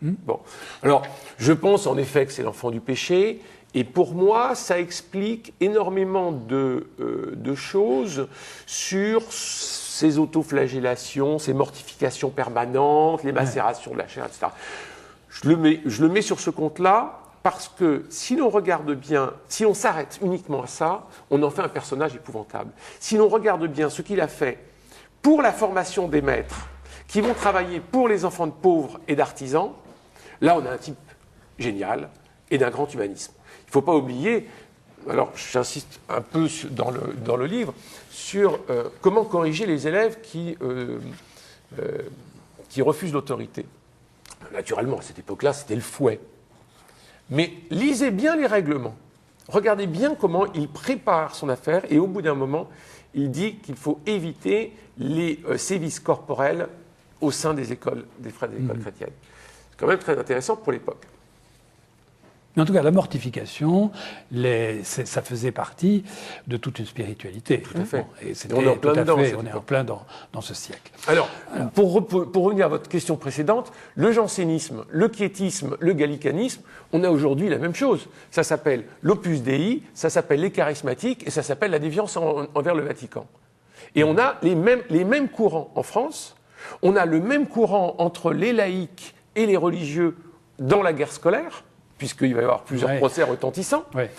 Bon. Alors, je pense en effet que c'est l'enfant du péché, et pour moi, ça explique énormément de choses sur ces autoflagellations, ces mortifications permanentes, les macérations de la chair, etc. Je le mets sur ce compte-là, parce que si l'on regarde bien, si on s'arrête uniquement à ça, on en fait un personnage épouvantable. Si l'on regarde bien ce qu'il a fait pour la formation des maîtres, qui vont travailler pour les enfants de pauvres et d'artisans, là, on a un type génial et d'un grand humanisme. Il ne faut pas oublier, alors j'insiste un peu dans le livre, sur comment corriger les élèves qui refusent l'autorité. Naturellement, à cette époque-là, c'était le fouet. Mais lisez bien les règlements. Regardez bien comment il prépare son affaire et au bout d'un moment, il dit qu'il faut éviter les sévices corporels au sein des écoles, des frères des écoles chrétiennes. C'est quand même très intéressant pour l'époque. Mais en tout cas, la mortification, ça faisait partie de toute une spiritualité. Tout à fait. Bon, et on est en plein dedans. On est en plein dans ce siècle. Alors pour revenir à votre question précédente, le jansénisme, le quiétisme, le gallicanisme, on a aujourd'hui la même chose. Ça s'appelle l'Opus Dei, ça s'appelle les charismatiques et ça s'appelle la déviance envers le Vatican. Et on a les mêmes courants en France. On a le même courant entre les laïcs et les religieux dans la guerre scolaire, puisqu'il va y avoir plusieurs procès retentissants. Ouais.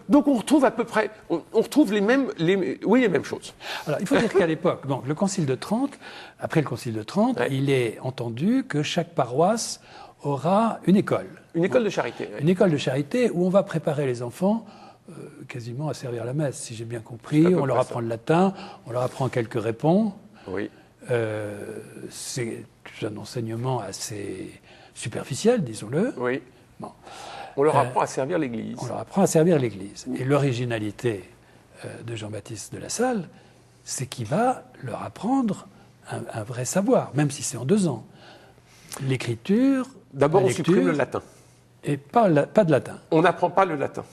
Donc on retrouve à peu près, on retrouve les mêmes choses. Alors il faut dire qu'à l'époque, donc le Concile de Trente, après le Concile de Trente, il est entendu que chaque paroisse aura une école. Une école de charité. Une école de charité où on va préparer les enfants quasiment à servir la messe, si j'ai bien compris. On leur apprend le latin, on leur apprend quelques répons. Oui. C'est un enseignement assez superficiel, disons-le. Oui. Bon. On leur apprend à servir l'Église. On leur apprend à servir l'Église. Et l'originalité de Jean-Baptiste de La Salle, c'est qu'il va leur apprendre un vrai savoir, même si c'est en 2 ans. L'écriture, d'abord on supprime le latin. Et pas de latin. On n'apprend pas le latin.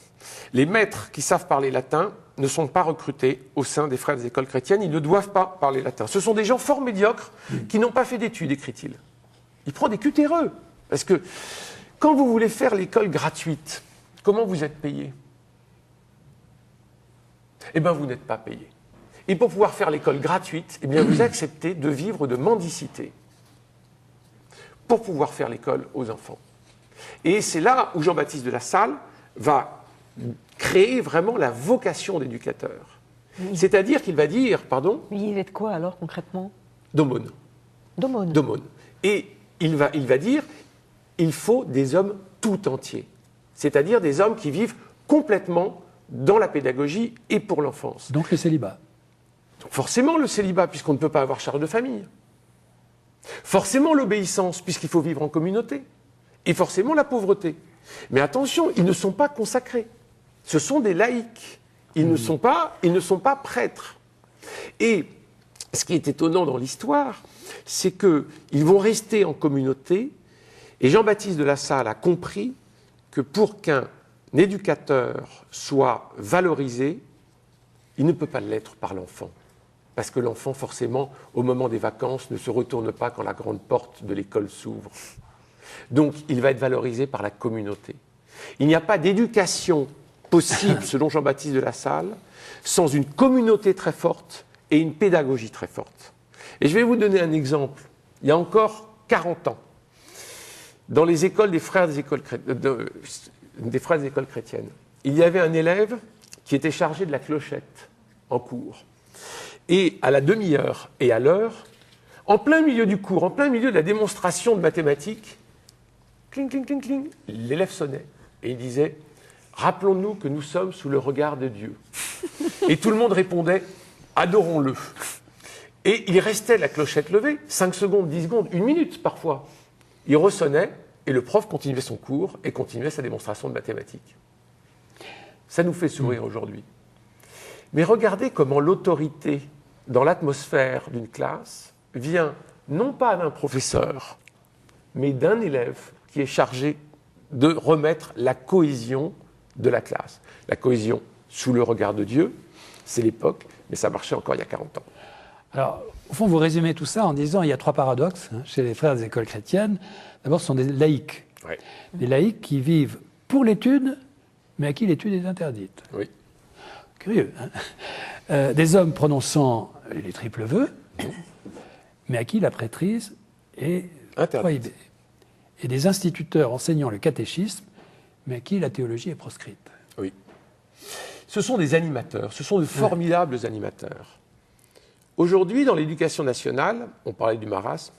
Les maîtres qui savent parler latin ne sont pas recrutés au sein des frères des écoles chrétiennes, ils ne doivent pas parler latin. Ce sont des gens fort médiocres qui n'ont pas fait d'études, écrit-il. Il prend des cutéreux. Parce que quand vous voulez faire l'école gratuite, comment vous êtes payé? Eh bien, vous n'êtes pas payé. Et pour pouvoir faire l'école gratuite, eh bien, vous acceptez de vivre de mendicité pour pouvoir faire l'école aux enfants. Et c'est là où Jean-Baptiste de La Salle va créer vraiment la vocation d'éducateur. C'est-à-dire qu'il va dire, pardon? Mais il est de quoi alors concrètement? D'aumône. D'aumône. D'aumône. Et il va dire, il faut des hommes tout entiers. C'est-à-dire des hommes qui vivent complètement dans la pédagogie et pour l'enfance. Donc le célibat. Donc forcément le célibat, puisqu'on ne peut pas avoir charge de famille. Forcément l'obéissance, puisqu'il faut vivre en communauté. Et forcément la pauvreté. Mais attention, ils ne sont pas consacrés. Ce sont des laïcs. Ils ne sont pas prêtres. Et ce qui est étonnant dans l'histoire, c'est qu'ils vont rester en communauté. Et Jean-Baptiste de La Salle a compris que pour qu'un éducateur soit valorisé, il ne peut pas l'être par l'enfant. Parce que l'enfant, forcément, au moment des vacances, ne se retourne pas quand la grande porte de l'école s'ouvre. Donc, il va être valorisé par la communauté. Il n'y a pas d'éducation possible, selon Jean-Baptiste de La Salle, sans une communauté très forte et une pédagogie très forte. Et je vais vous donner un exemple. Il y a encore 40 ans, dans les écoles des frères des écoles chrétiennes, il y avait un élève qui était chargé de la clochette en cours. Et à la demi-heure et à l'heure, en plein milieu du cours, en plein milieu de la démonstration de mathématiques, cling, cling, cling, cling, l'élève sonnait et il disait « Rappelons-nous que nous sommes sous le regard de Dieu ». Et tout le monde répondait « Adorons-le ». Et il restait la clochette levée, 5 secondes, 10 secondes, 1 minute parfois. Il ressonnait et le prof continuait son cours et continuait sa démonstration de mathématiques. Ça nous fait sourire aujourd'hui. Mais regardez comment l'autorité dans l'atmosphère d'une classe vient non pas d'un professeur, mais d'un élève qui est chargé de remettre la cohésion de la classe. La cohésion sous le regard de Dieu, c'est l'époque, mais ça marchait encore il y a 40 ans. Alors, au fond, vous résumez tout ça en disant qu'il y a 3 paradoxes chez les frères des écoles chrétiennes. D'abord, ce sont des laïcs. Oui. Des laïcs qui vivent pour l'étude, mais à qui l'étude est interdite. Oui. Curieux, hein. Des hommes prononçant les triples vœux, mais à qui la prêtrise est prohibée. Et des instituteurs enseignant le catéchisme, mais à qui la théologie est proscrite. Oui. Ce sont des animateurs, ce sont de formidables animateurs. Aujourd'hui, dans l'éducation nationale, on parlait du marasme,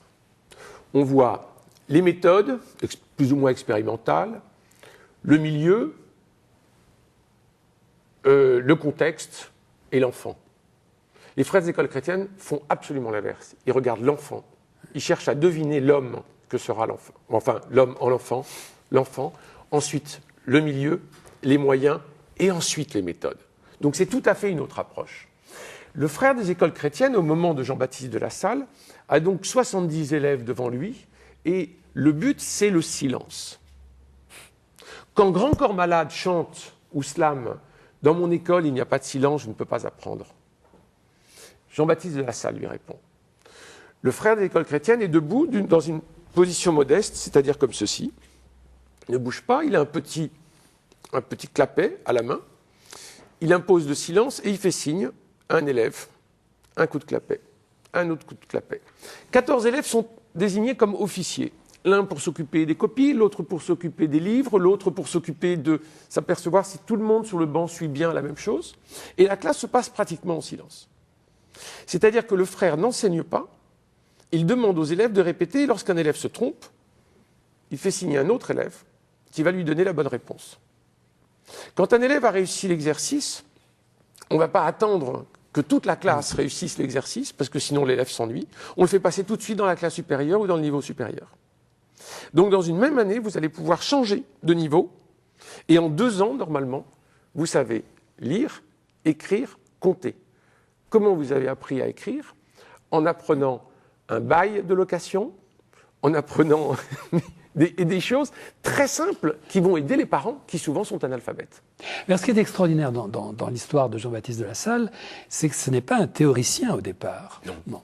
on voit les méthodes, plus ou moins expérimentales, le milieu, le contexte et l'enfant. Les frères des écoles chrétiennes font absolument l'inverse. Ils regardent l'enfant, ils cherchent à deviner l'homme que sera l'enfant, enfin l'homme en l'enfant, ensuite le milieu, les moyens et ensuite les méthodes. Donc c'est tout à fait une autre approche. Le frère des écoles chrétiennes, au moment de Jean-Baptiste de La Salle, a donc 70 élèves devant lui et le but, c'est le silence. Quand Grand Corps Malade chante ou slame « Dans mon école, il n'y a pas de silence, je ne peux pas apprendre », Jean-Baptiste de La Salle lui répond. Le frère des écoles chrétiennes est debout dans une position modeste, c'est-à-dire comme ceci. Il ne bouge pas, il a un petit clapet à la main. Il impose le silence et il fait signe à un élève, un coup de clapet, un autre coup de clapet. 14 élèves sont désignés comme officiers. L'un pour s'occuper des copies, l'autre pour s'occuper des livres, l'autre pour s'occuper de s'apercevoir si tout le monde sur le banc suit bien la même chose. Et la classe se passe pratiquement en silence. C'est-à-dire que le frère n'enseigne pas, il demande aux élèves de répéter, et lorsqu'un élève se trompe, il fait signer un autre élève qui va lui donner la bonne réponse. Quand un élève a réussi l'exercice, on ne va pas attendre que toute la classe réussisse l'exercice, parce que sinon l'élève s'ennuie. On le fait passer tout de suite dans la classe supérieure ou dans le niveau supérieur. Donc dans une même année, vous allez pouvoir changer de niveau, et en 2 ans, normalement, vous savez lire, écrire, compter. Comment vous avez appris à écrire? En apprenant un bail de location, en apprenant des choses très simples qui vont aider les parents qui souvent sont analphabètes. Mais ce qui est extraordinaire dans l'histoire de Jean-Baptiste de La Salle, c'est que ce n'est pas un théoricien au départ. Non.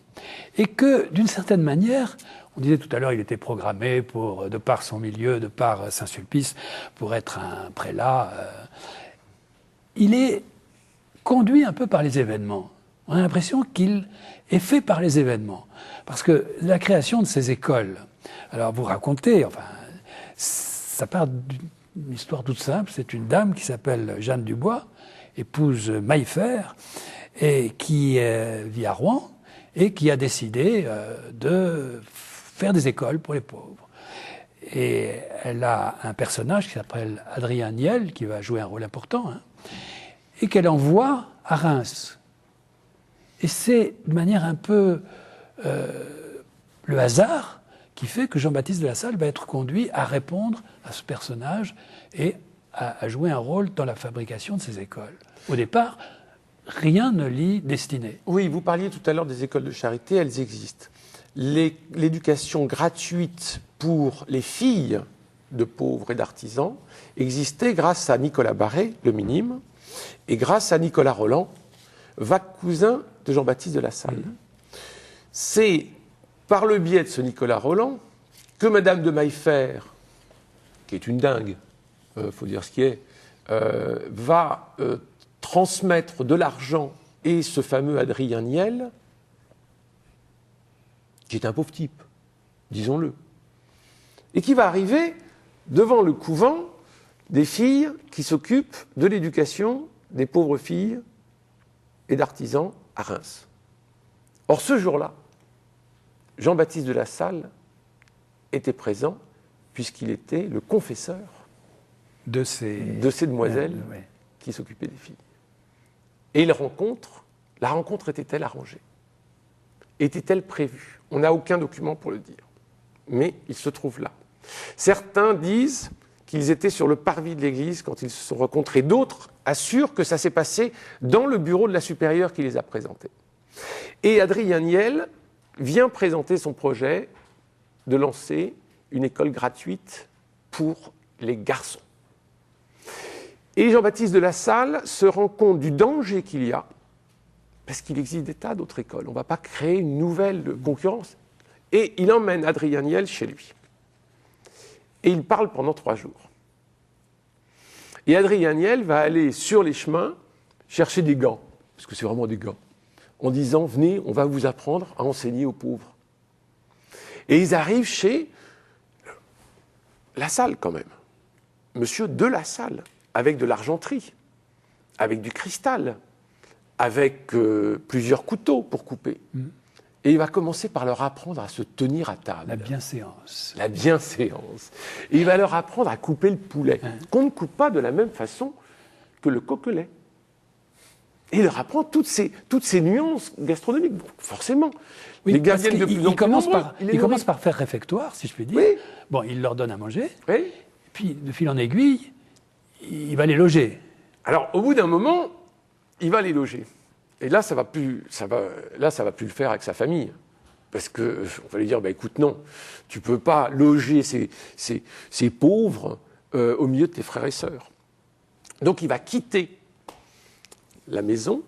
Et que, d'une certaine manière, on disait tout à l'heure, il était programmé de par son milieu, de par Saint-Sulpice, pour être un prélat. Il est conduit un peu par les événements. On a l'impression qu'il est fait par les événements. Parce que la création de ces écoles, alors vous racontez, enfin, ça part d'une histoire toute simple. C'est une dame qui s'appelle Jeanne Dubois, épouse Maillefer, et qui vit à Rouen, et qui a décidé de faire des écoles pour les pauvres. Et elle a un personnage qui s'appelle Adrien Niel, qui va jouer un rôle important, et qu'elle envoie à Reims. Et c'est de manière un peu le hasard qui fait que Jean-Baptiste de La Salle va être conduit à répondre à ce personnage et à jouer un rôle dans la fabrication de ces écoles. Au départ, rien ne l'y destinait. Oui, vous parliez tout à l'heure des écoles de charité, elles existent. L'éducation gratuite pour les filles de pauvres et d'artisans existait grâce à Nicolas Barré, le minime, et grâce à Nicolas Roland, vague cousin de Jean-Baptiste de La Salle. C'est par le biais de ce Nicolas Roland que Madame de Maillefert, qui est une dingue, faut dire ce qui est, va transmettre de l'argent et ce fameux Adrien Niel, qui est un pauvre type, disons-le, et qui va arriver devant le couvent des filles qui s'occupent de l'éducation des pauvres filles et d'artisans à Reims. Or, ce jour-là, Jean-Baptiste de La Salle était présent puisqu'il était le confesseur de ces demoiselles qui s'occupaient des filles. Et la rencontre était-elle arrangée? Était-elle prévue? On n'a aucun document pour le dire. Mais il se trouve là. Certains disent qu'ils étaient sur le parvis de l'église quand ils se sont rencontrés. D'autres assurent que ça s'est passé dans le bureau de la supérieure qui les a présentés. Et Adrien Niel vient présenter son projet de lancer une école gratuite pour les garçons. Et Jean-Baptiste de La Salle se rend compte du danger qu'il y a, parce qu'il existe des tas d'autres écoles. On ne va pas créer une nouvelle concurrence. Et il emmène Adrien Niel chez lui. Et il parle pendant 3 jours. Et Adrien Niel va aller sur les chemins chercher des gants, parce que c'est vraiment des gants, en disant « Venez, on va vous apprendre à enseigner aux pauvres ». Et ils arrivent chez La Salle quand même, monsieur de La Salle, avec de l'argenterie, avec du cristal, avec plusieurs couteaux pour couper. Et il va commencer par leur apprendre à se tenir à table. La bienséance. La bienséance. Et il va leur apprendre à couper le poulet, qu'on ne coupe pas de la même façon que le coquelet. Et il leur apprend toutes ces nuances gastronomiques. Donc, forcément, oui, les gars viennent de plus en plus nombreux. Il commence par faire réfectoire, si je puis dire. Oui. Bon, il leur donne à manger. Oui. Et puis, de fil en aiguille, il va les loger. Alors, au bout d'un moment, il va les loger. Et là, ça va plus le faire avec sa famille. Parce qu'on va lui dire, bah, écoute, non, tu ne peux pas loger ces pauvres au milieu de tes frères et sœurs. Donc, il va quitter la maison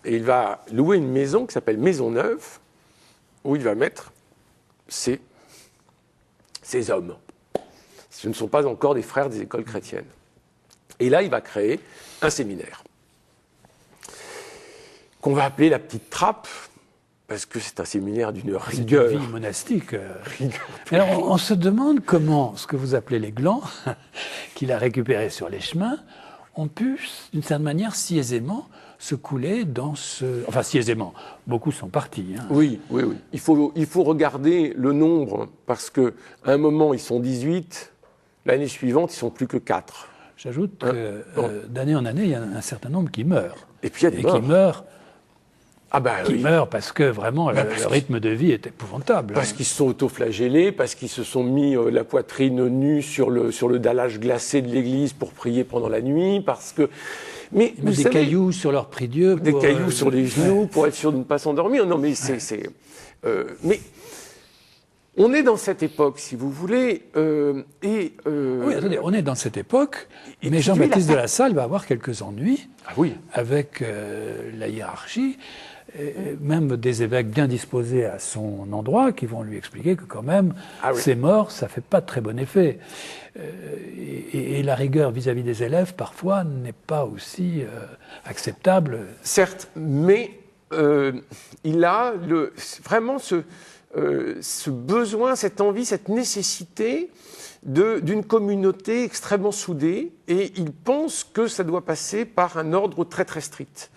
et il va louer une maison qui s'appelle Maison Neuve, où il va mettre ses hommes. Ce ne sont pas encore des frères des écoles chrétiennes. Et là, il va créer un séminaire qu'on va appeler la Petite Trappe, parce que c'est un séminaire d'une rigueur. C'est une vie monastique. Alors, on se demande comment ce que vous appelez les glands, qu'il a récupérés sur les chemins, ont pu, d'une certaine manière, si aisément se couler dans ce... Enfin, si aisément. Beaucoup sont partis. Hein. Oui. Il faut regarder le nombre, parce qu'à un moment, ils sont 18, l'année suivante, ils sont plus que 4. J'ajoute que d'année en année, il y a un certain nombre qui meurent. Et puis il y a des morts. Qui meurent parce que vraiment le rythme de vie est épouvantable. Parce qu'ils se sont autoflagellés, parce qu'ils se sont mis la poitrine nue sur le dallage glacé de l'église pour prier pendant la nuit, parce que... Mais vous savez, cailloux sur leur prie-dieu. Des cailloux sur les genoux pour être sûr de ne pas s'endormir. Non, mais mais on est dans cette époque, si vous voulez, Oui, attendez, on est dans cette époque, mais Jean-Baptiste de La Salle va avoir quelques ennuis avec la hiérarchie, même des évêques bien disposés à son endroit qui vont lui expliquer que quand même, c'est mort, ça ne fait pas de très bon effet. Et la rigueur vis-à-vis des élèves, parfois, n'est pas aussi acceptable. Certes, mais il a vraiment ce besoin, cette envie, cette nécessité d'une communauté extrêmement soudée, et il pense que ça doit passer par un ordre très très strict.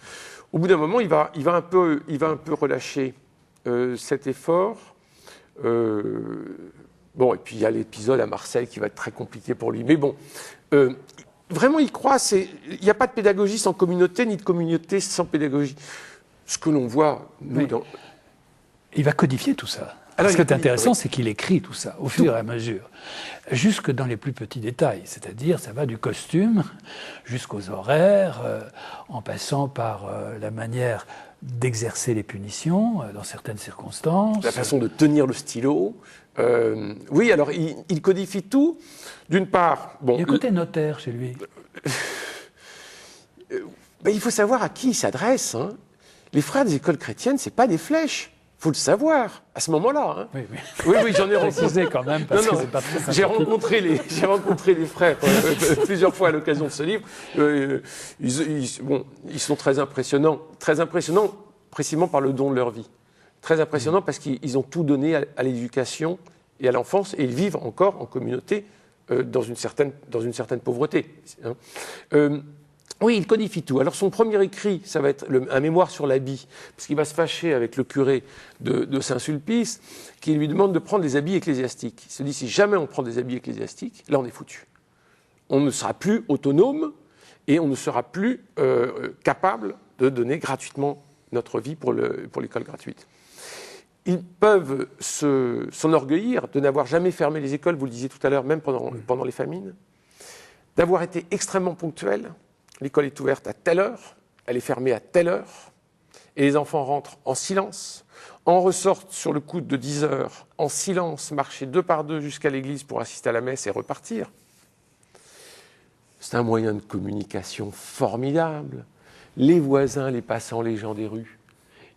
Au bout d'un moment, il va un peu relâcher cet effort. Bon, et puis il y a l'épisode à Marseille qui va être très compliqué pour lui. Mais bon, vraiment, il croit, il n'y a pas de pédagogie sans communauté, ni de communauté sans pédagogie. Ce que l'on voit, nous, il va codifier tout ça. Alors, ce qui est intéressant, c'est qu'il écrit tout ça au fur et à mesure, jusque dans les plus petits détails. C'est-à-dire, ça va du costume jusqu'aux horaires, en passant par la manière d'exercer les punitions dans certaines circonstances. La façon de tenir le stylo. Oui, alors il codifie tout. D'une part... Bon, il y a un côté notaire chez lui. Il faut savoir à qui il s'adresse. Hein. Les frères des écoles chrétiennes, ce n'est pas des flèches. Il faut le savoir, à ce moment-là. Hein. Oui, j'en ai rencontré quand même, parce que c'est pas très j'ai rencontré les frères plusieurs fois à l'occasion de ce livre. Ils sont très impressionnants précisément par le don de leur vie. Très impressionnants parce qu'ils ont tout donné à l'éducation et à l'enfance, et ils vivent encore en communauté dans une certaine pauvreté. Hein. Oui, il codifie tout. Alors son premier écrit, ça va être un mémoire sur l'habit, parce qu'il va se fâcher avec le curé de Saint-Sulpice, qui lui demande de prendre des habits ecclésiastiques. Il se dit, si jamais on prend des habits ecclésiastiques, là on est foutu. On ne sera plus autonome et on ne sera plus capable de donner gratuitement notre vie pour l'école gratuite. Ils peuvent s'enorgueillir de n'avoir jamais fermé les écoles, vous le disiez tout à l'heure, même pendant les famines, d'avoir été extrêmement ponctuels. L'école est ouverte à telle heure, elle est fermée à telle heure, et les enfants rentrent en silence, en ressortent sur le coup de 10 heures, en silence, marcher 2 par 2 jusqu'à l'église pour assister à la messe et repartir. C'est un moyen de communication formidable. Les voisins, les passants, les gens des rues,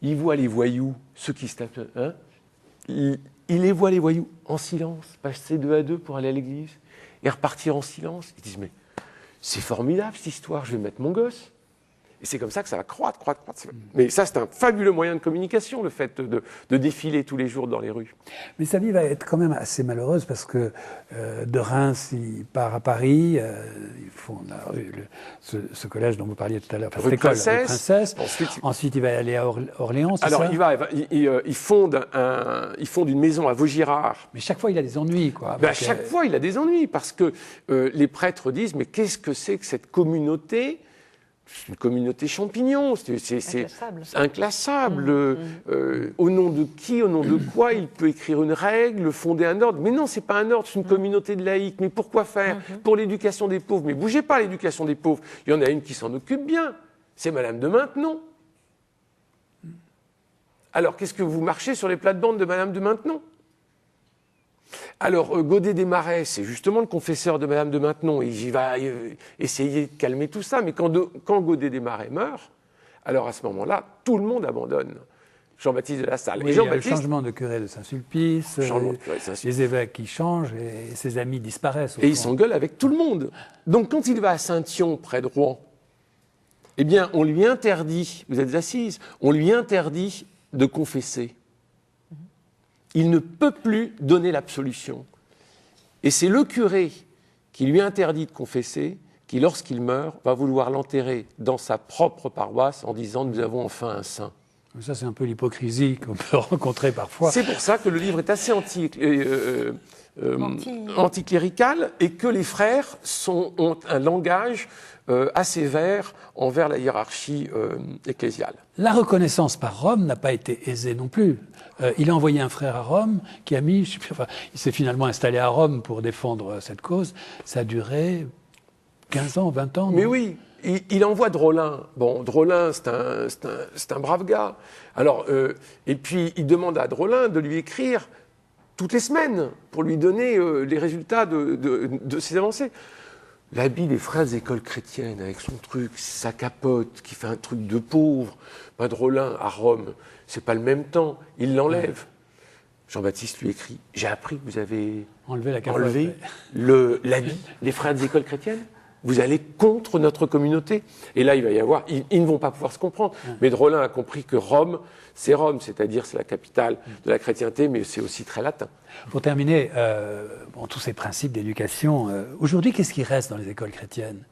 ils voient les voyous, ceux qui se tapent, hein, ils les voient les voyous en silence, passer 2 à 2 pour aller à l'église, et repartir en silence. Ils disent, mais c'est formidable cette histoire, je vais mettre mon gosse. Et c'est comme ça que ça va croître. Mais ça, c'est un fabuleux moyen de communication, le fait de défiler tous les jours dans les rues. Mais sa vie va être quand même assez malheureuse parce que de Reims, il part à Paris, ils font ce collège dont vous parliez tout à l'heure, rue Princesse. Ensuite, il va aller à Orléans, c'est alors, ça il fonde une maison à Vaugirard. Mais chaque fois, il a des ennuis, quoi. Chaque fois, il a des ennuis parce que les prêtres disent, mais qu'est-ce que c'est que cette communauté ? C'est une communauté champignon, c'est inclassable. Au nom de qui, au nom de quoi il peut écrire une règle, fonder un ordre? Mais non, c'est pas un ordre, c'est une communauté de laïcs. Mais pourquoi faire? Pour l'éducation des pauvres. Mais bougez pas l'éducation des pauvres. Il y en a une qui s'en occupe bien, c'est Madame de Maintenon. Alors, qu'est-ce que vous marchez sur les plates-bandes de Madame de Maintenon? Alors, Godet des Marais, c'est justement le confesseur de Madame de Maintenon, et il va essayer de calmer tout ça, mais quand Godet des Marais meurt, alors à ce moment-là, tout le monde abandonne Jean-Baptiste de La Salle. Oui, et Jean-Baptiste, il y a le changement de curé de Saint-Sulpice, Saint-Sulpice, les évêques qui changent, et ses amis disparaissent. Et il s'engueule avec tout le monde. Donc quand il va à Saint-Yon, près de Rouen, eh bien, on lui interdit, vous êtes assises, on lui interdit de confesser. Il ne peut plus donner l'absolution. Et c'est le curé qui lui interdit de confesser, qui, lorsqu'il meurt, va vouloir l'enterrer dans sa propre paroisse en disant « nous avons enfin un saint ». Ça, c'est un peu l'hypocrisie qu'on peut rencontrer parfois. C'est pour ça que le livre est assez anticlérical et que les frères ont un langage assez sévère envers la hiérarchie ecclésiale. La reconnaissance par Rome n'a pas été aisée non plus. Il a envoyé un frère à Rome qui a mis... il s'est finalement installé à Rome pour défendre cette cause. Ça a duré 15 ans, 20 ans. Mais oui, il envoie Drolin. Bon, Drolin, c'est un brave gars. Alors, et puis, il demande à Drolin de lui écrire toutes les semaines pour lui donner les résultats de ses avancées. L'habit des frères des écoles chrétiennes, avec son truc, sa capote, qui fait un truc de pauvre. Drolin, à Rome, c'est pas le même temps. Il l'enlève. Jean-Baptiste lui écrit « J'ai appris que vous avez enlevé l'habit des frères des écoles chrétiennes. Vous allez contre notre communauté. » Et là, il va y avoir... Ils ne vont pas pouvoir se comprendre. Mais Drolin a compris que Rome, c'est-à-dire c'est la capitale de la chrétienté, mais c'est aussi très latin. Pour terminer, tous ces principes d'éducation, aujourd'hui, qu'est-ce qui reste dans les écoles chrétiennes?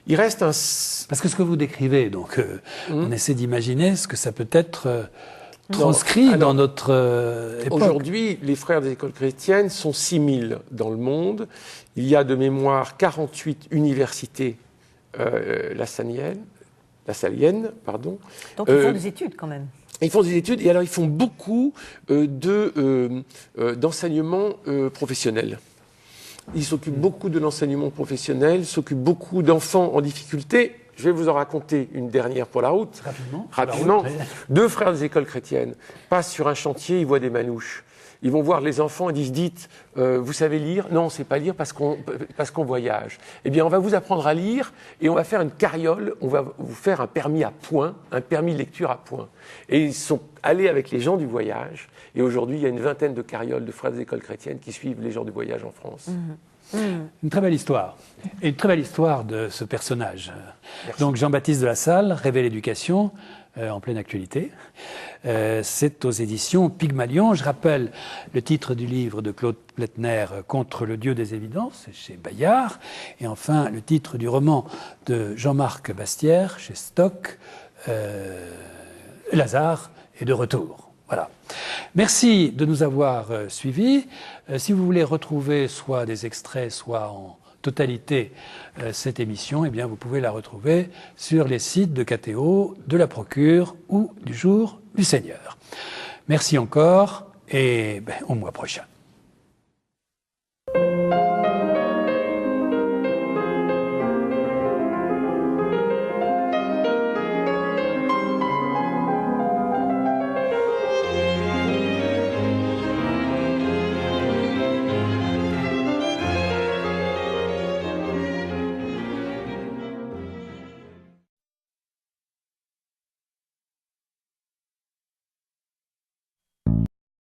Il reste un... Parce que ce que vous décrivez, donc, on essaie d'imaginer ce que ça peut être transcrit dans notre époque. Aujourd'hui, les frères des écoles chrétiennes sont 6000 dans le monde. Il y a de mémoire 48 universités lassaliennes. Donc ils font des études quand même. Ils font des études et alors ils font beaucoup d'enseignement professionnel. Ils s'occupent beaucoup de l'enseignement professionnel, s'occupent beaucoup d'enfants en difficulté. Je vais vous en raconter une dernière pour la route. Rapidement. Deux frères des écoles chrétiennes passent sur un chantier, ils voient des manouches. Ils vont voir les enfants et disent, dites, vous savez lire? Non, on ne sait pas lire parce qu'on voyage. Eh bien, on va vous apprendre à lire et on va faire une carriole, on va vous faire un permis à points, un permis de lecture à points. Et ils sont allés avec les gens du voyage. Et aujourd'hui, il y a une vingtaine de carrioles de frères des écoles chrétiennes qui suivent les gens du voyage en France. Une très belle histoire. Et une très belle histoire de ce personnage. Merci. Donc Jean-Baptiste de Lassalle, Rêver l'éducation, en pleine actualité. C'est aux éditions Pygmalion. Je rappelle le titre du livre de Claude Pletner, Contre le Dieu des évidences, chez Bayard. Et enfin, le titre du roman de Jean-Marc Bastière, chez Stock, Lazare est de retour. Voilà. Merci de nous avoir suivis. Si vous voulez retrouver soit des extraits, soit en totalité cette émission, eh bien vous pouvez la retrouver sur les sites de KTO, de la Procure ou du Jour du Seigneur. Merci encore et au mois prochain.